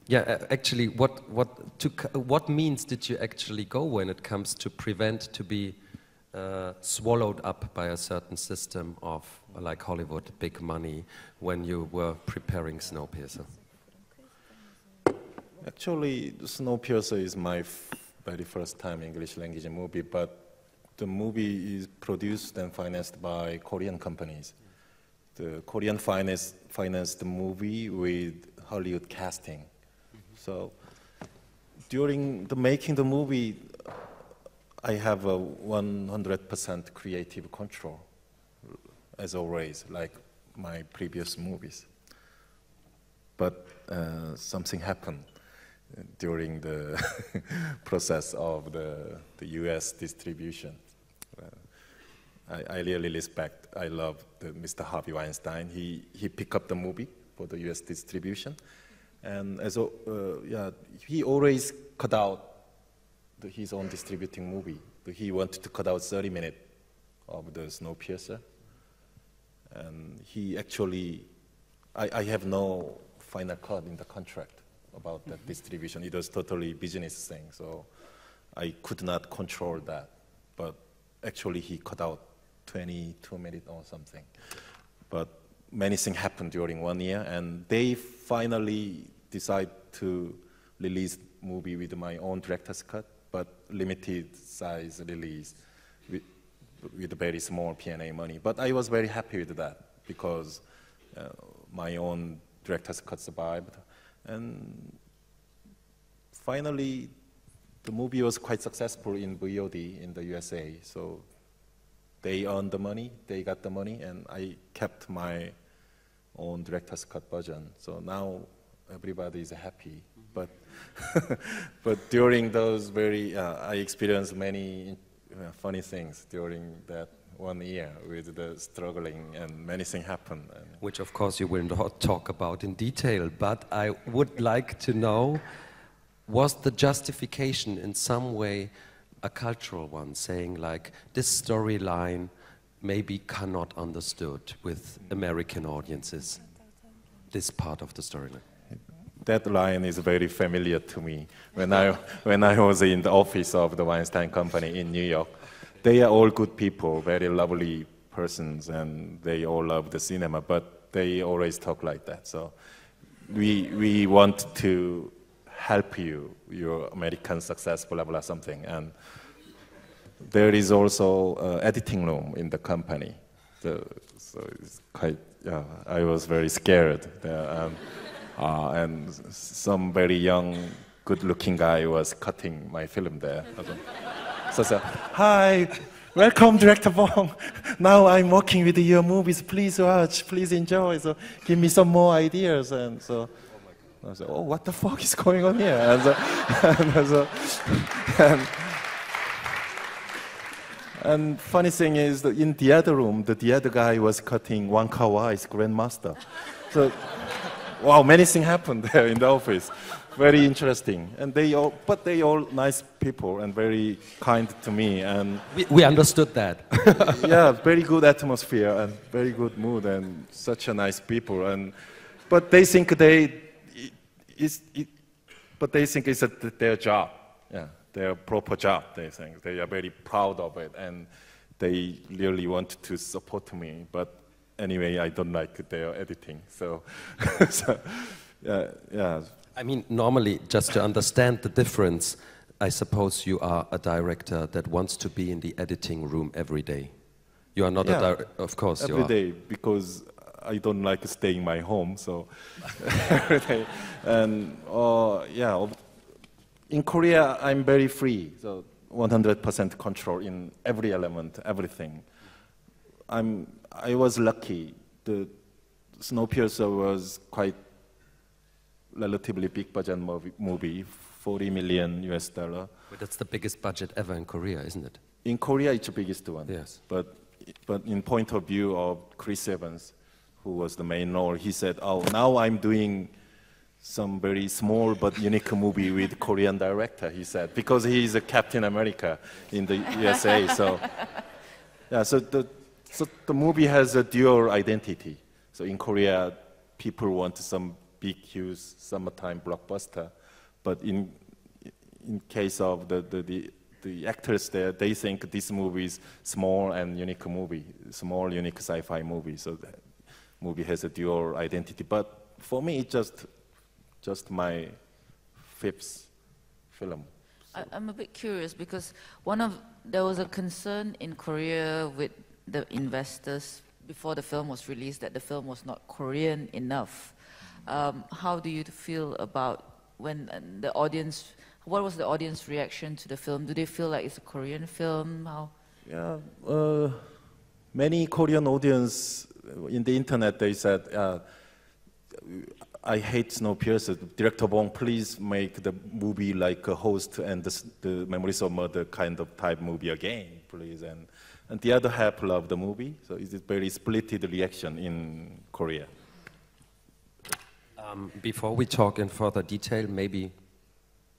Yeah, actually, what means did you actually go when it comes to prevent to be swallowed up by a certain system of, like Hollywood, big money, when you were preparing Snowpiercer? Actually, Snowpiercer is my very first time English language movie, but the movie is produced and financed by Korean companies. The Korean financed the movie with Hollywood casting. So during the making the movie, I have a 100% creative control, as always, like my previous movies. But something happened during the process of the US distribution. I really respect, I love Mr. Harvey Weinstein. He picked up the movie for the US distribution. And yeah, he always cut out his own distributing movie. He wanted to cut out 30 minutes of the Snowpiercer. And he actually, I have no final cut in the contract about that distribution. It was totally business thing, so I could not control that. But actually he cut out 22 minutes or something. But many things happened during 1 year, and they finally decide to release movie with my own director's cut, but limited size release with very small P&A money. But I was very happy with that because my own director's cut survived. And finally, the movie was quite successful in VOD in the USA. So they earned the money, they got the money, and I kept my own director's cut version. So now everybody is happy. But but during those I experienced many funny things during that 1 year with the struggling, and many things happened. Which of course you will not talk about in detail, but I would like to know, was the justification in some way a cultural one, saying like, this storyline maybe cannot understood with American audiences, this part of the storyline? that line is very familiar to me. When I was in the office of the Weinstein Company in New York, they are all good people, very lovely persons, and they all love the cinema, but they always talk like that. So we want to help you, your American success, blah, blah, something. And there is also an editing room in the company. So it's quite, yeah, I was very scared. And some very young, good-looking guy was cutting my film there. So I said, "Hi, welcome, Director Bong. Now I'm working with your movies. Please watch, please enjoy. So give me some more ideas." And so I said, "Oh, what the fuck is going on here?" And funny thing is that in the other room, the other guy was cutting Wong Kar-wai's Grandmaster. So, wow, many things happened there in the office. Very interesting. And they all nice people and very kind to me. And we understood that. yeah, very good atmosphere and very good mood and such a nice people. But they think it's their job. Yeah, their proper job. They think they are very proud of it, and they really want to support me. But anyway, I don't like their editing. So, yeah. I mean, normally, just to understand the difference, I suppose you are a director that wants to be in the editing room every day. You are not of course every day, because I don't like staying in my home, so every day. And yeah, in Korea, I'm very free, so 100% control in every element, everything. I was lucky. The Snowpiercer was quite relatively big budget movie, $40 million US. But that's the biggest budget ever in Korea, isn't it? In Korea, it's the biggest one. Yes. But in point of view of Chris Evans, who was the main role, he said, "Oh, now I'm doing some very small but unique movie with Korean director," he said, because he is a Captain America in the USA. So, yeah, so the movie has a dual identity. So in Korea, people want some big, huge summertime blockbuster, but in case of the actors there, they think this movie is small and unique movie, small, unique sci-fi movie. So the movie has a dual identity. But for me, it's just my fifth film. I'm a bit curious because there was a concern in Korea with the investors before the film was released that the film was not Korean enough. How do you feel about when the audience? What was the audience reaction to the film? Do they feel like it's a Korean film? How? Yeah, many Korean audience in the internet, they said, "I hate Snowpiercer. Director Bong, please make the movie like a Host and the Memories of Murder kind of type movie again, please." And the other half loved the movie, so it's a very splitted reaction in Korea. Before we talk in further detail, maybe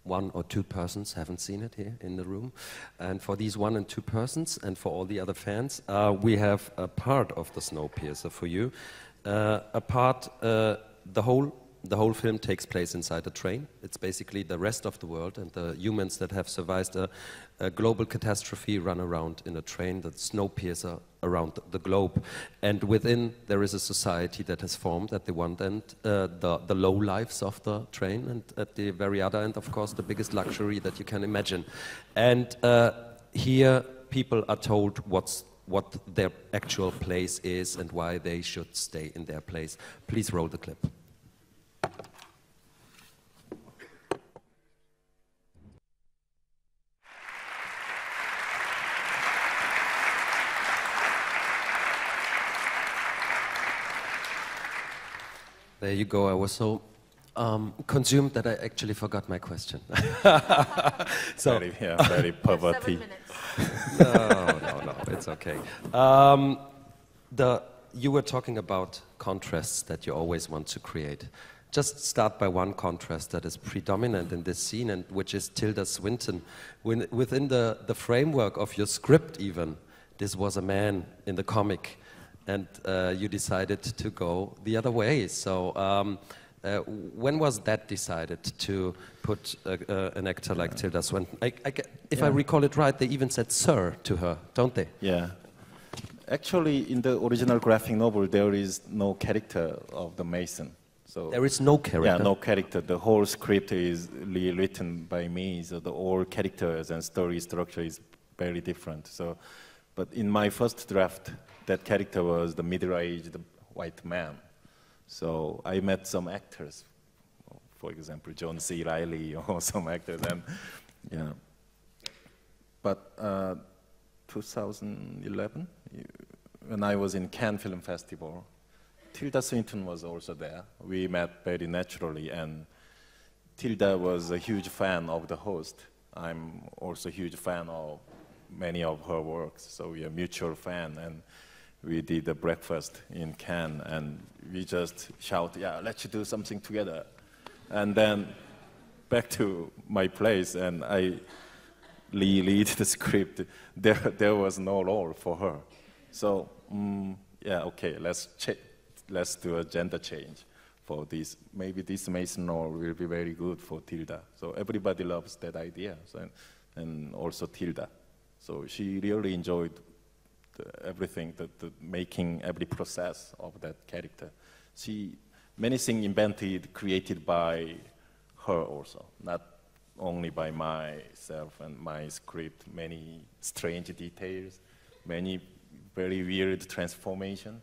one or two persons haven't seen it here in the room. And for these 1 and 2 persons, and for all the other fans, we have a part of the Snowpiercer for you. The whole film takes place inside a train. It's basically the rest of the world and the humans that have survived a global catastrophe run around in a train, the Snowpiercer, around the globe. And within there is a society that has formed at the one end, the low lives of the train, and at the very other end, of course, the biggest luxury that you can imagine. And here people are told what their actual place is and why they should stay in their place. Please roll the clip. There you go. I was so consumed that I actually forgot my question. So, very poverty. No, it's okay. You were talking about contrasts that you always want to create. Just start by one contrast that is predominant in this scene, and which is Tilda Swinton. Within the framework of your script even, this was a man in the comic, and you decided to go the other way. So When was that decided to put an actor like Tilda Swinton? If I recall it right, they even said "sir" to her, don't they? Yeah. Actually, in the original graphic novel, there is no character of the Mason. So there is no character? Yeah, no character. The whole script is written by me, so the all characters and story structure is very different. So, but in my first draft, that character was the middle-aged white man. So I met some actors, for example, John C. Reilly or some actors, and yeah. But 2011, when I was in Cannes Film Festival, Tilda Swinton was also there. We met very naturally, and Tilda was a huge fan of the host. I'm also a huge fan of many of her works, so we are mutual fan, and we did a breakfast in Cannes, and we just shout, yeah, let's do something together. And then back to my place, and I read the script. There was no role for her. So, yeah, okay, let's do a gender change for this. Maybe this Mason role will be very good for Tilda. So everybody loves that idea, so, and also Tilda. So she really enjoyed everything, the making every process of that character. Many things invented, created by her also, not only by myself and my script. Many strange details, many very weird transformation.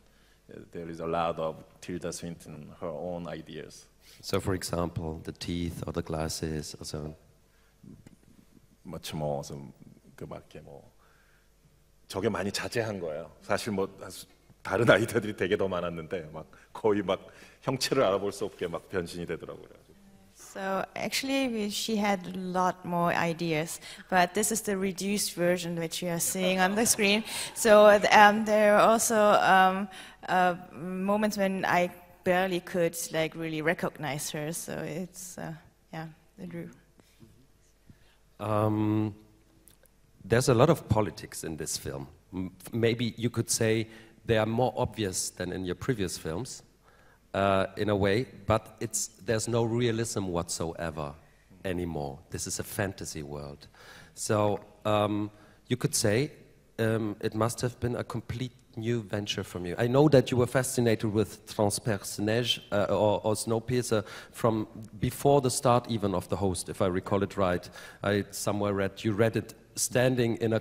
There is a lot of Tilda Swinton, her own ideas. So, for example, the teeth or the glasses or so on? Much more. 그밖에 뭐 저게 많이 자제한 거예요. 사실 뭐 다른 아이들이 되게 더 많았는데 막 거의 막 형체를 알아볼 수 없게 막 변신이 되더라고요. So actually she had a lot more ideas, but this is the reduced version which you are seeing on the screen. So there are also moments when I barely could like really recognize her. So it's yeah, it grew. There's a lot of politics in this film. Maybe you could say they are more obvious than in your previous films, in a way, but there's no realism whatsoever anymore. This is a fantasy world. So you could say it must have been a complete new venture from you. I know that you were fascinated with Transperce or Snowpiercer from before the start even of The Host, if I recall it right. I somewhere read, you read it standing in a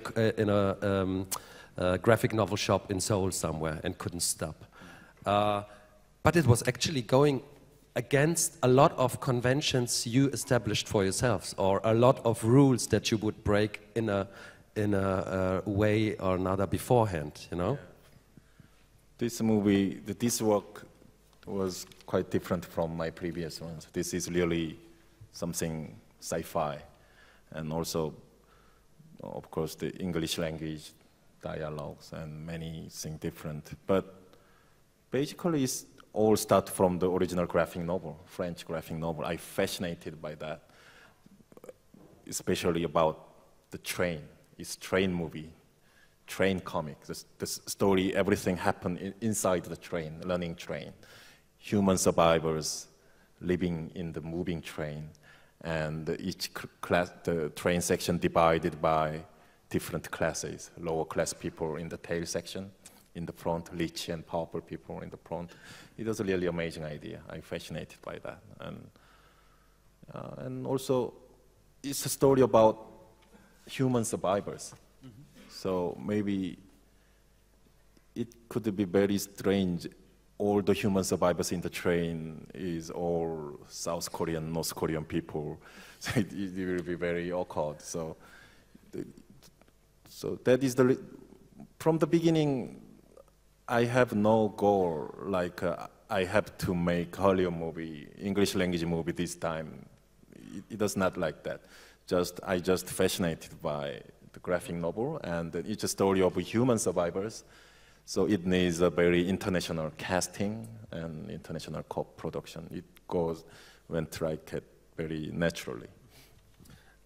graphic novel shop in Seoul somewhere and couldn't stop. But it was actually going against a lot of conventions you established for yourselves, or a lot of rules that you would break in a way or another beforehand, you know? This movie, this work was quite different from my previous ones. This is really something sci-fi, and also, of course, the English language dialogues and many things different. But basically, it's all start from the original graphic novel, French graphic novel. I'm fascinated by that, especially about the train. It's train movie, train comic. The story, everything happened inside the train, running train. Human survivors living in the moving train, and each class, the train section divided by different classes. Lower class people in the tail section, in the front, rich and powerful people in the front. It was a really amazing idea. I'm fascinated by that. And also, it's a story about human survivors. Mm-hmm. So maybe it could be very strange. All the human survivors in the train is all South Korean, North Korean people. So it will be very awkward. So that is from the beginning, I have no goal, like I have to make Hollywood movie, English language movie this time. It does not like that. I just fascinated by the graphic novel, and it's a story of human survivors. So it needs a very international casting and international co-production. It went like it very naturally.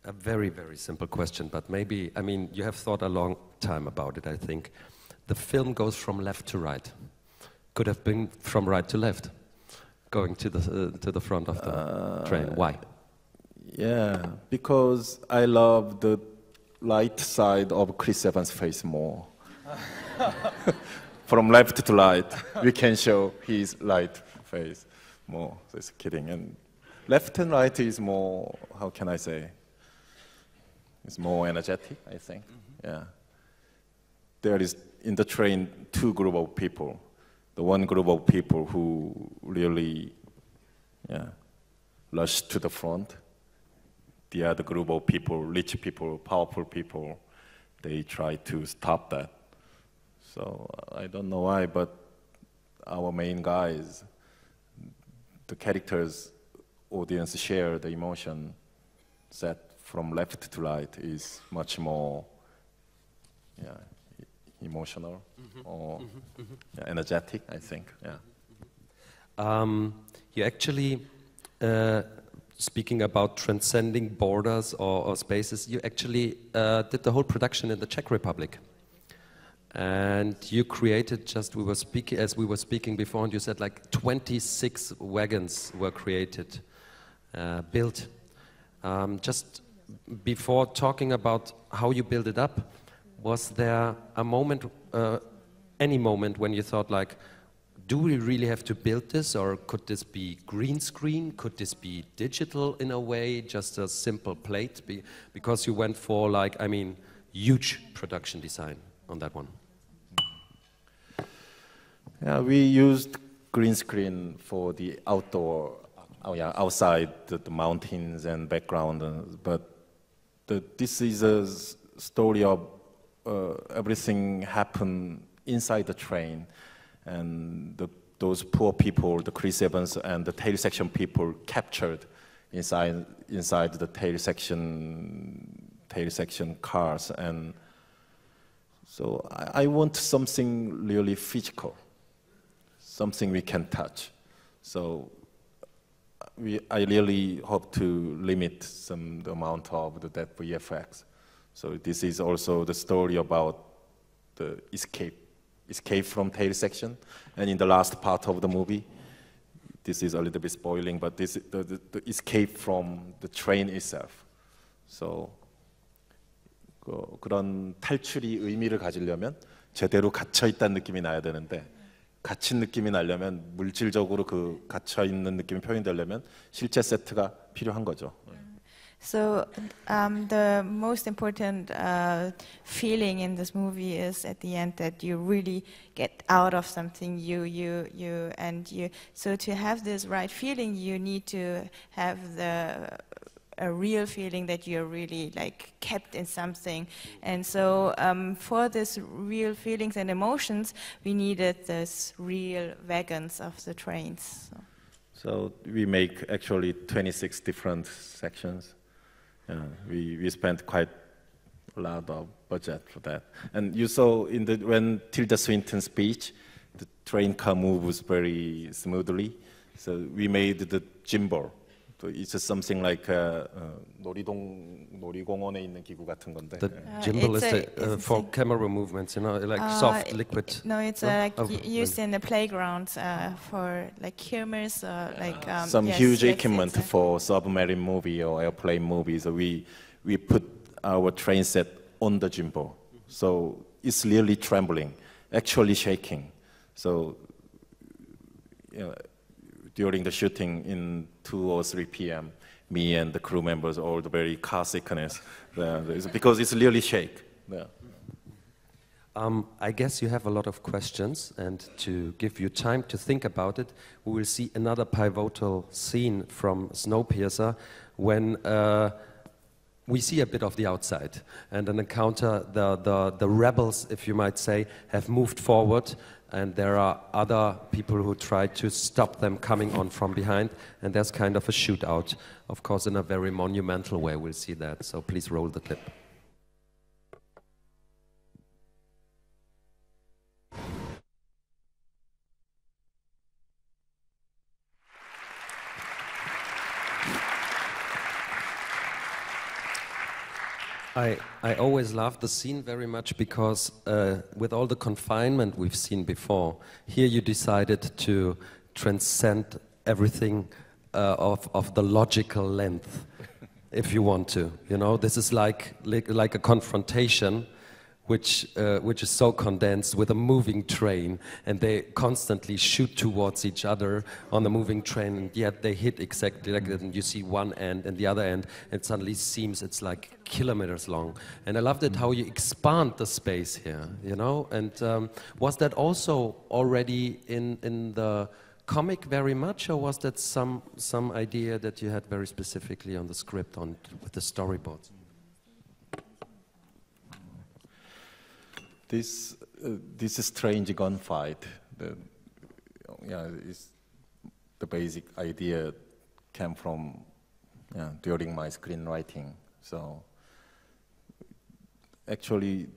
A very, very simple question, but maybe, I mean, you have thought a long time about it, I think. The film goes from left to right. Could have been from right to left. going to the front of the train. Why? Yeah, because I love the light side of Chris Evans' face more. From left to right, we can show his light face more. Just kidding. And left and right is more, how can I say? It's more energetic, I think. Yeah. There is in the train two group of people. The one group of people who really rush to the front. The other group of people, rich people, powerful people, they try to stop that. So I don't know why, but our main guys, the characters, audience share the emotion set from left to right is much more emotional or energetic, I think. Yeah. You actually, speaking about transcending borders or spaces, you actually did the whole production in the Czech Republic. And you created, as we were speaking before, and you said like 26 wagons were created, built. Just before talking about how you build it up, was there a moment, any moment when you thought like, do we really have to build this, or could this be green screen? Could this be digital in a way, just a simple plate? Because you went for like, I mean, huge production design on that one. Yeah, we used green screen for the outdoor, outside the mountains and background, but this is a story of everything happened inside the train, and those poor people, the Chris Evans and the tail section people, captured inside the tail section cars, and so I want something really physical, something we can touch. So I really hope to limit the amount of that VFX. So this is also the story about the escape from tail section. And in the last part of the movie, this is a little bit spoiling, but this the escape from the train itself. So 그런 탈출이 의미를 가지려면 제대로 갇혀 있다는 느낌이 나야 되는데, 갇힌 느낌이 나려면 물질적으로 그 갇혀 있는 느낌이 표현되려면 실제 세트가 필요한 거죠. So the most important feeling in this movie is at the end that you really get out of something. So to have this right feeling, you need to have a real feeling that you're really like kept in something. And so for this real feelings and emotions, we needed this real wagons of the trains. So we make actually 26 different sections. We spent quite a lot of budget for that. And you saw when Tilda Swinton's speech, the train car moves very smoothly. So we made the gimbal. So it's just something like 놀이공원에 있는 기구 같은 건데. The gimbal is for camera movements, you know, like soft liquid. No, it's used in the playgrounds for like humors, like some huge equipment for submarine movie or airplane movies. So we put our train set on the gimbal, so it's really trembling, actually shaking. So during the shooting in 2 or 3 p.m., me and the crew members all the very car sickness because it's really shake. Yeah. I guess you have a lot of questions, and to give you time to think about it, we will see another pivotal scene from Snowpiercer when we see a bit of the outside and an encounter. The rebels, if you might say, have moved forward, and there are other people who try to stop them coming on from behind, and there's kind of a shootout, of course in a very monumental way. We'll see that, so please roll the clip. I always love the scene very much because with all the confinement we've seen before, here you decided to transcend everything of the logical length, if you want to. You know, this is like a confrontation, which is so condensed with a moving train, and they constantly shoot towards each other on the moving train, and yet they hit exactly like that, and you see one end and the other end, and it suddenly seems it's like kilometers long. And I loved it how you expand the space here, you know. And was that also already in the comic very much, or was that some idea that you had very specifically on the script with the storyboards? This strange gunfight, the basic idea came from during my screenwriting. So actually,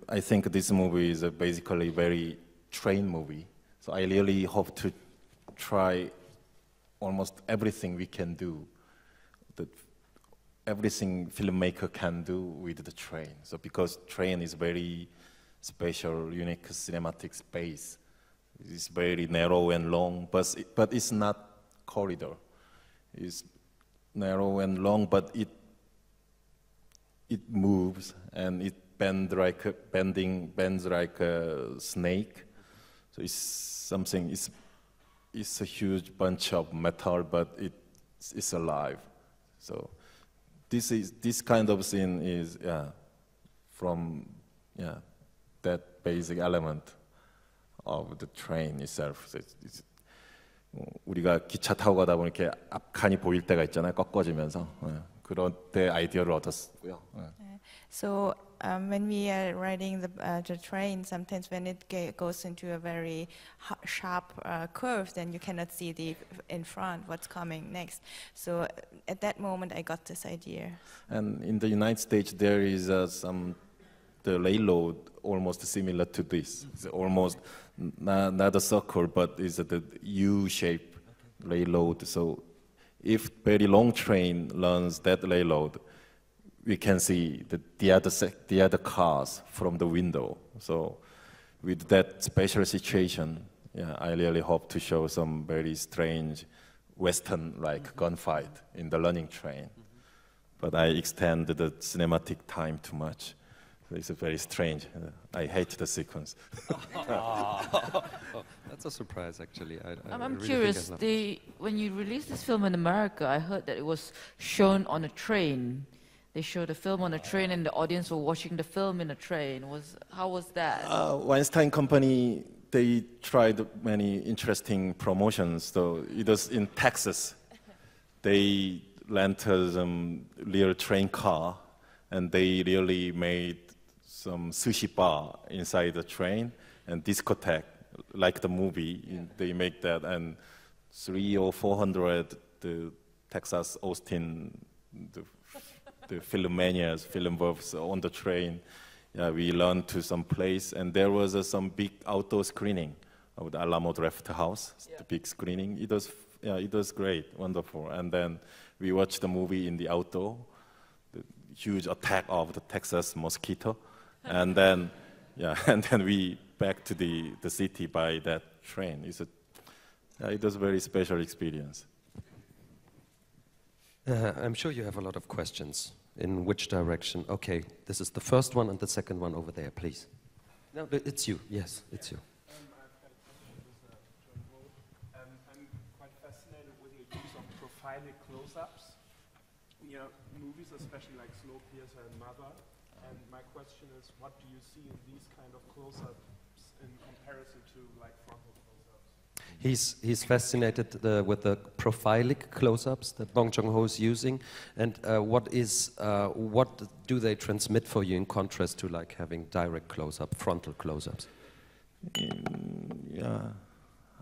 I think this movie is basically a very train movie. So I really hope to try almost everything we can do, everything filmmaker can do with the train. So because train is very special, unique cinematic space. It's very narrow and long, but it's not corridor. It's narrow and long, but it moves and it bends like a snake. So it's something. It's a huge bunch of metal, but it's alive. So this kind of scene is from that basic element of the train itself. So 우리가 기차 타고 가다 보면 이렇게 앞칸이 보일 때가 있잖아요. 꺾어지면서 그런 때 아이디어를 얻었고요. So when we are riding the train, sometimes when it goes into a very sharp curve, then you cannot see in front what's coming next. So at that moment, I got this idea. And in the United States, there is the railroad almost similar to this. It's almost not a circle, but it's the U-shape railroad. So if very long train runs that railroad, we can see the other cars from the window. So with that special situation, I really hope to show some very strange Western-like gunfight in the running train. But I extend the cinematic time too much. So it's very strange. I hate the sequence. That's a surprise, actually. I'm really curious. When you released this film in America, I heard that it was shown on a train. They showed a film on a train, and the audience were watching the film in a train. How was that? Weinstein Company, they tried many interesting promotions. So it was in Texas. They rented a real train car, and they really made some sushi bar inside the train and discotheque, like the movie. They make that, and 300 or 400 the Texas Austin, the film manias, film buffs on the train. We learned to some place, and there was some big outdoor screening of the Alamo Draft House, the big screening. It was great, wonderful. And then we watched the movie in the outdoor, the huge attack of the Texas mosquito, and then we back to the city by that train. It was a very special experience. I'm sure you have a lot of questions. In which direction? Okay, this is the first one and the second one over there, please. No, it's you. Yes, it's you. I've got a question with John Ho. I'm quite fascinated with your use of profiling close-ups in your movies, especially like Snowpiercer and Mother. And my question is, what do you see in these kind of close-ups in comparison to like frontal close-ups? He's fascinated with the prophilic close-ups that Bong Joon-Ho is using, and what do they transmit for you in contrast to like having direct close-up, frontal close-ups?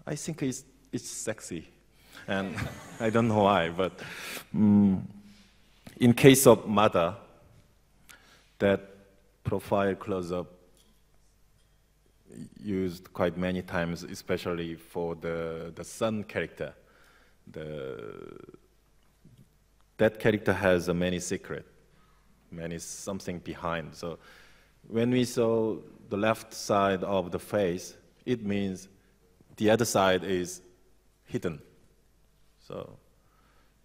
I think it's sexy, and I don't know why, but in case of Mother, that profile close-up used quite many times, especially for the son character. That character has many secrets, something behind. So when we saw the left side of the face, it means the other side is hidden. So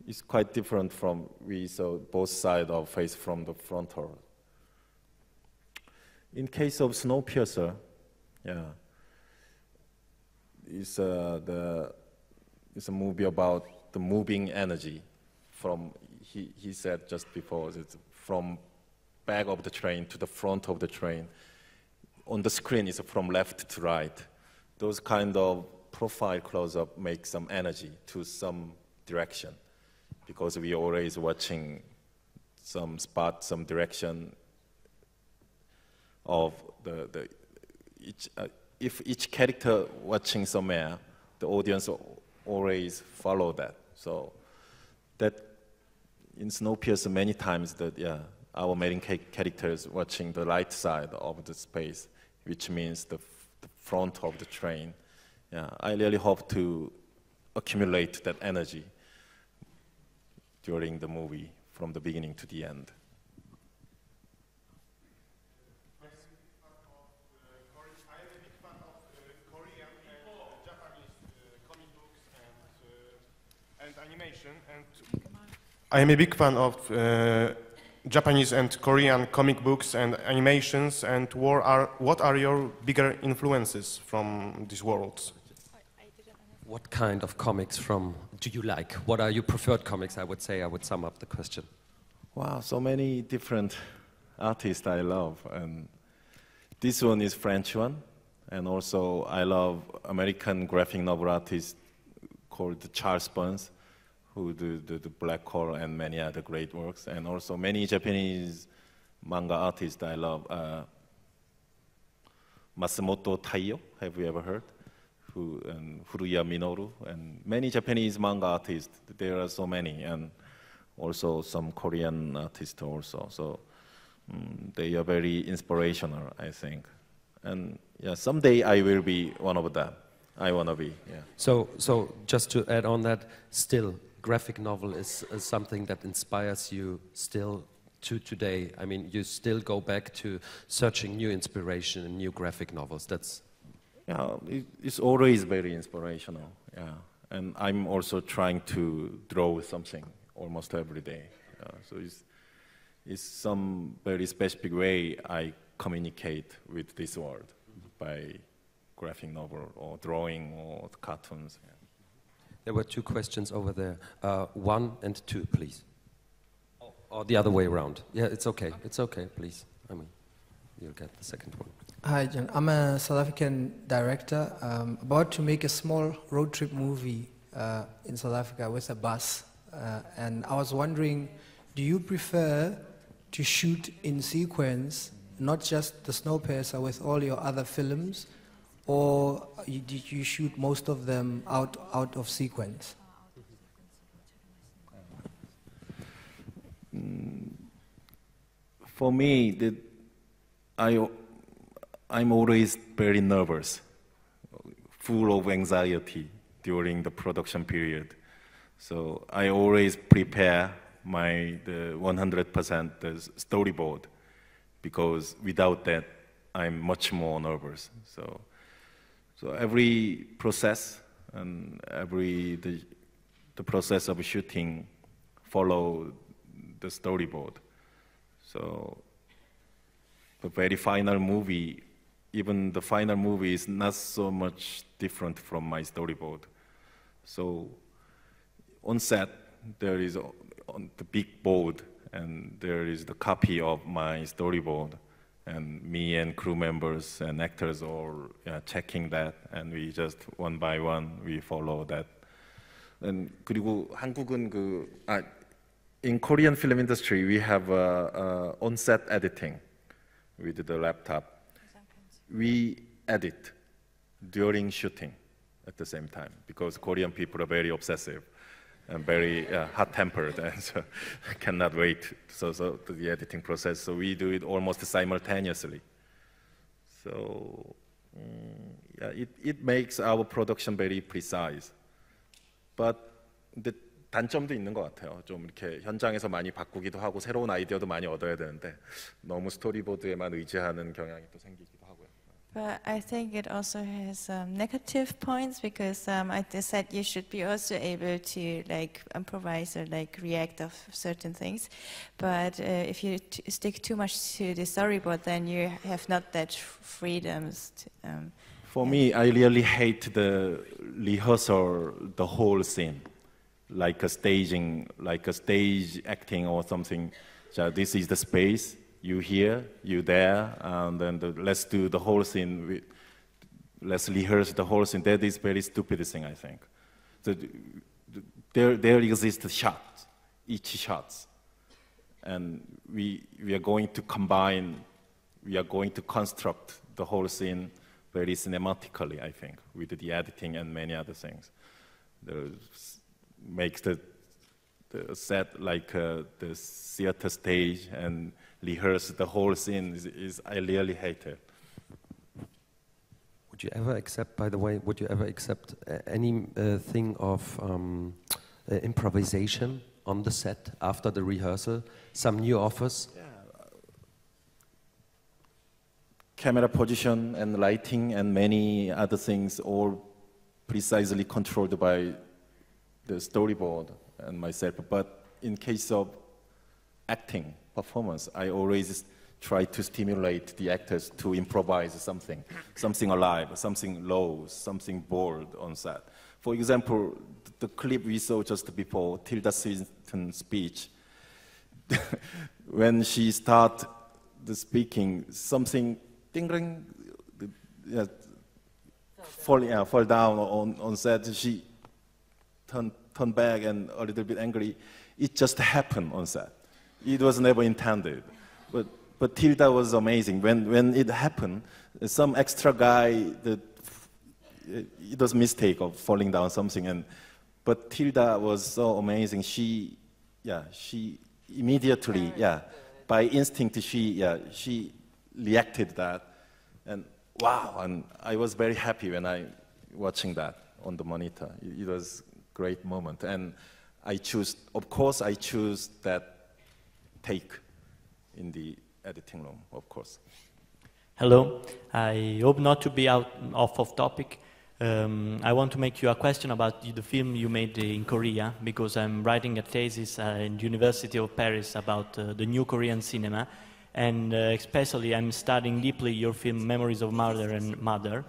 it's quite different from we saw both sides of face from the frontal. In case of SNOWPIERCER, yeah, it's a movie about the moving energy from, he said just before, it's from back of the train to the front of the train. On the screen, it's from left to right. Those kind of profile close-up make some energy to some direction, because we always watching some spot, some direction of if each character watching somewhere, the audience always follow that. So that in SNOWPIERCER many times that our main characters watching the right side of the space, which means the front of the train. Yeah, I really hope to accumulate that energy during the movie from the beginning to the end. I am a big fan of Japanese and Korean comic books and animations, and what are your bigger influences from these worlds? What kind of comics do you like? What are your preferred comics, I would say? I would sum up the question. Wow, so many different artists I love. And this one is French one. And also I love American graphic novel artist called Charles Burns, who do the Black Hole and many other great works. And also many Japanese manga artists I love. Matsumoto Taiyo, have you ever heard? And Furuya Minoru, and many Japanese manga artists. There are so many, and also some Korean artists also. So they are very inspirational, I think. And yeah, someday I will be one of them. I want to be, yeah. So just to add on that, still, graphic novel is something that inspires you still to today. I mean, you still go back to searching new inspiration in new graphic novels. That's... Yeah, it's always very inspirational, yeah. And I'm also trying to draw something almost every day. So it's some very specific way I communicate with this world by graphic novel or drawing or cartoons. Yeah. There were two questions over there. 1 and 2, please. Or the other way around. Yeah, it's okay. It's okay, please. I mean, you'll get the second one. Hi, John. I'm a South African director, about to make a small road trip movie in South Africa with a bus. And I was wondering, do you prefer to shoot in sequence, not just the SNOWPIERCER with all your other films, or did you shoot most of them out of sequence? For me, I'm always very nervous, full of anxiety during the production period. So I always prepare the 100% storyboard, because without that, I'm much more nervous. So every process and the process of shooting follow the storyboard. So the very final movie, even the final movie is not so much different from my storyboard. So on set, there is on the big board, and there is the copy of my storyboard, and me and crew members and actors are checking that, and we just one by one we follow that. And 그리고 한국은 in Korean film industry we have on-set editing with the laptop. We edit during shooting at the same time, because Korean people are very obsessive and very hot-tempered, and so cannot wait. So the editing process. So we do it almost simultaneously. So it makes our production very precise. But the 단점도 있는 것 같아요. 좀 이렇게 현장에서 많이 바꾸기도 하고 새로운 아이디어도 많이 얻어야 되는데 너무 스토리보드에만 의지하는 경향이 또 생기기도 하고요. But I think it also has negative points because I said you should be also able to like improvise or like react of certain things. But if you stick too much to the storyboard, then you have not that freedoms. For me, I really hate the rehearsal, the whole scene, like a staging, like a stage acting or something. So this is the space. You here, you there, and then let's do the whole scene. Let's rehearse the whole scene. That is very stupid thing, I think. So there exists shots, each shots, and we are going to combine. We are going to construct the whole scene very cinematically, I think, with the editing and many other things. Makes the set like the theater stage and rehearse the whole scene is I really hate it. Would you ever accept, by the way, would you ever accept any thing of improvisation on the set after the rehearsal? Some new offers? Yeah. Camera position and lighting and many other things all precisely controlled by the storyboard and myself. But in case of acting, performance, I always try to stimulate the actors to improvise something alive, something low, something bold on set. For example, the clip we saw just before, Tilda Swinton's speech, when she started the speaking, something ding, fall down on set. She turned back and a little bit angry. It just happened on set. It was never intended, but Tilda was amazing. When it happened, some extra guy it was mistake of falling down something, but Tilda was so amazing. She immediately, by instinct, she reacted that, and wow! And I was very happy when I watching that on the monitor. It was a great moment, and of course, I choose that take in the editing room, of course. Hello, I hope not to be off of topic. I want to make you a question about the film you made in Korea, because I'm writing a thesis in the University of Paris about the new Korean cinema, and especially I'm studying deeply your film Memories of Murder and Mother,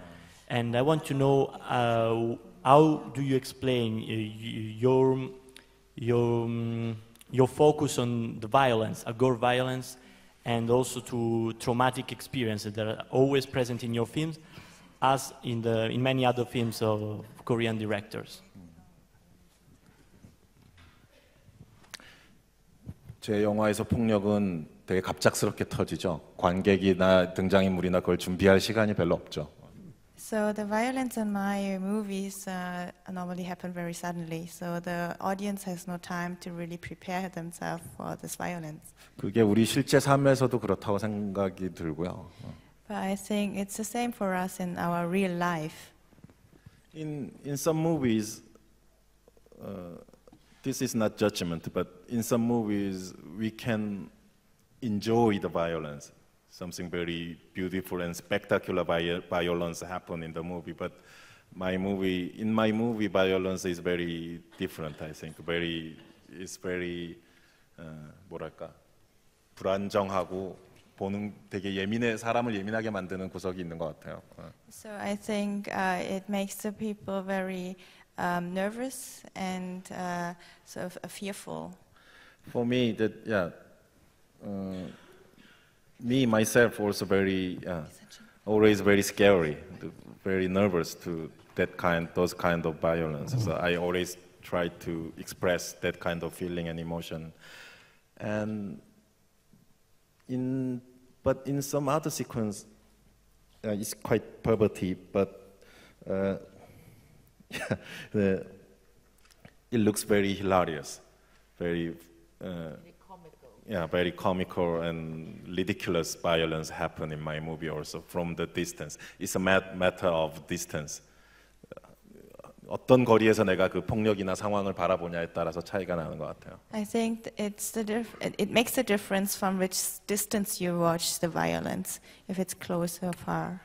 and I want to know how do you explain your focus on the violence, gore violence, and also to traumatic experiences that are always present in your films, as in many other films of Korean directors. 제 영화에서 폭력은 되게 갑작스럽게 터지죠. 관객이나 등장인물이나 그걸 준비할 시간이 별로 없죠. So the violence in my movies normally happen very suddenly. So the audience has no time to really prepare themselves for this violence. 그게 우리 실제 삶에서도 그렇다고 생각이 들고요. But I think it's the same for us in our real life. In some movies, this is not judgment, but in some movies we can enjoy the violence. Something very beautiful and spectacular violence happen in the movie, but in my movie, violence is very different. I think it's very 뭐랄까 불안정하고 되게 사람을 예민하게 만드는 구석이 있는 것 같아요. So I think it makes the people very nervous and sort of fearful. For me, me myself also always very scary, very nervous to those kind of violence. So I always try to express that kind of feeling and emotion. But in some other sequence, it's quite perverted, but it looks very hilarious, very very comical and ridiculous violence happen in my movie also from the distance. It's a matter of distance. 어떤 거리에서 내가 그 폭력이나 상황을 바라보냐에 따라서 차이가 나는 것 같아요. I think it makes a difference from which distance you watch the violence, if it's close or far.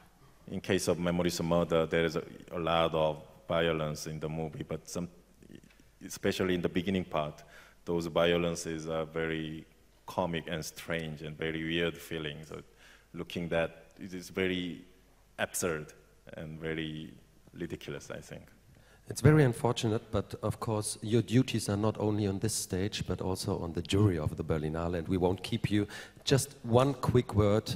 in case of Memories of Murder, there is a lot of violence in the movie, but especially in the beginning part, those violences are very comic and strange and very weird feelings. So looking that, it is very absurd and very ridiculous, I think. It's very unfortunate, but of course your duties are not only on this stage, but also on the jury of the Berlinale, and we won't keep you. Just one quick word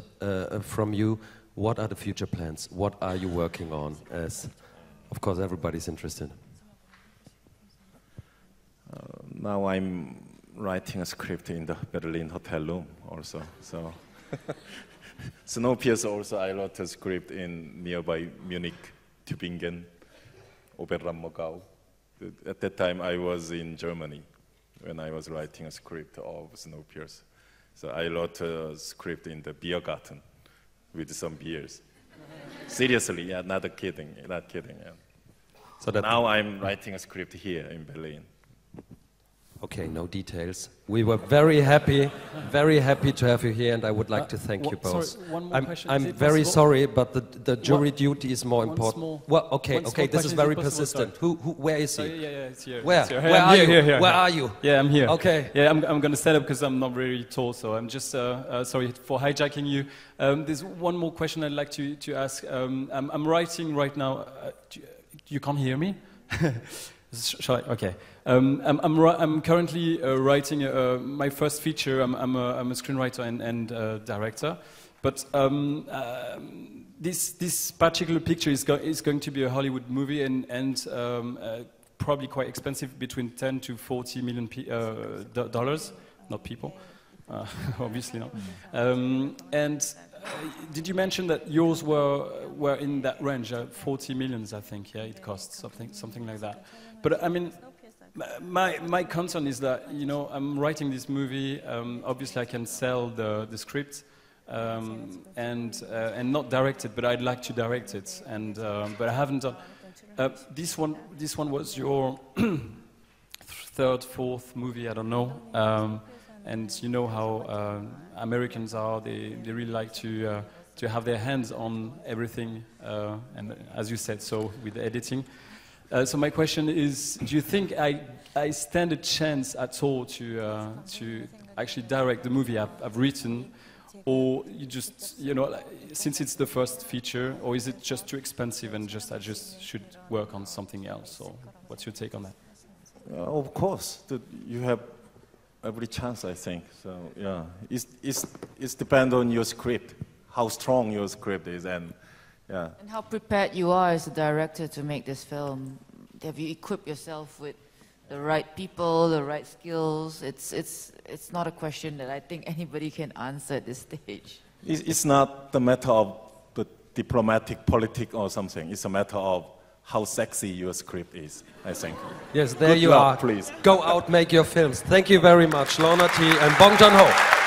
from you. What are the future plans? What are you working on? As, of course, everybody's interested. Now I'm writing a script in the Berlin hotel room also. So SNOWPIERCER also, I wrote a script in nearby Munich, Tübingen, Oberrammergau. At that time I was in Germany when I was writing a script of SNOWPIERCER. So I wrote a script in the beer garden with some beers. Seriously, yeah, not kidding. Yeah. So that now I'm writing a script here in Berlin. Okay, no details. We were very happy to have you here, and I would like to thank you both. Sorry, one more question. I'm very sorry, but the jury duty is more important. Well, okay, this is very persistent. Where is he? Yeah, it's here. Where? It's here. Where are you? Here. Where are you? Yeah, I'm here. Okay. Yeah, I'm going to stand up because I'm not very tall, so I'm just sorry for hijacking you. There's one more question I'd like to ask. I'm writing right now. You can't hear me? Shall I? Okay. I'm currently writing my first feature. I'm a screenwriter and director, but this particular picture is going to be a Hollywood movie and probably quite expensive, between 10 to 40 million dollars, not people, obviously not. And did you mention that yours were in that range, 40 millions? I think, yeah, it costs something like that. But I mean, my concern is that, you know, I'm writing this movie. Obviously, I can sell the script and not direct it, but I'd like to direct it. And but I haven't done. This one was your third, fourth movie. I don't know. And you know how Americans are. They really like to have their hands on everything. And as you said, so with editing. So my question is, do you think I stand a chance at all to actually direct the movie I've written, or you just, you know, since it's the first feature, or is it just too expensive and I just should work on something else? Or what's your take on that? Of course, you have every chance, I think. So yeah, it's depend on your script, how strong your script is, and. Yeah. And how prepared you are as a director to make this film. Have you equipped yourself with the right people, the right skills? It's not a question that I think anybody can answer at this stage. It's not the matter of the diplomatic politic or something. It's a matter of how sexy your script is, I think. Yes, there Good you luck, are. Please. Go out, make your films. Thank you very much, Lorna Tee and Bong Joon-Ho.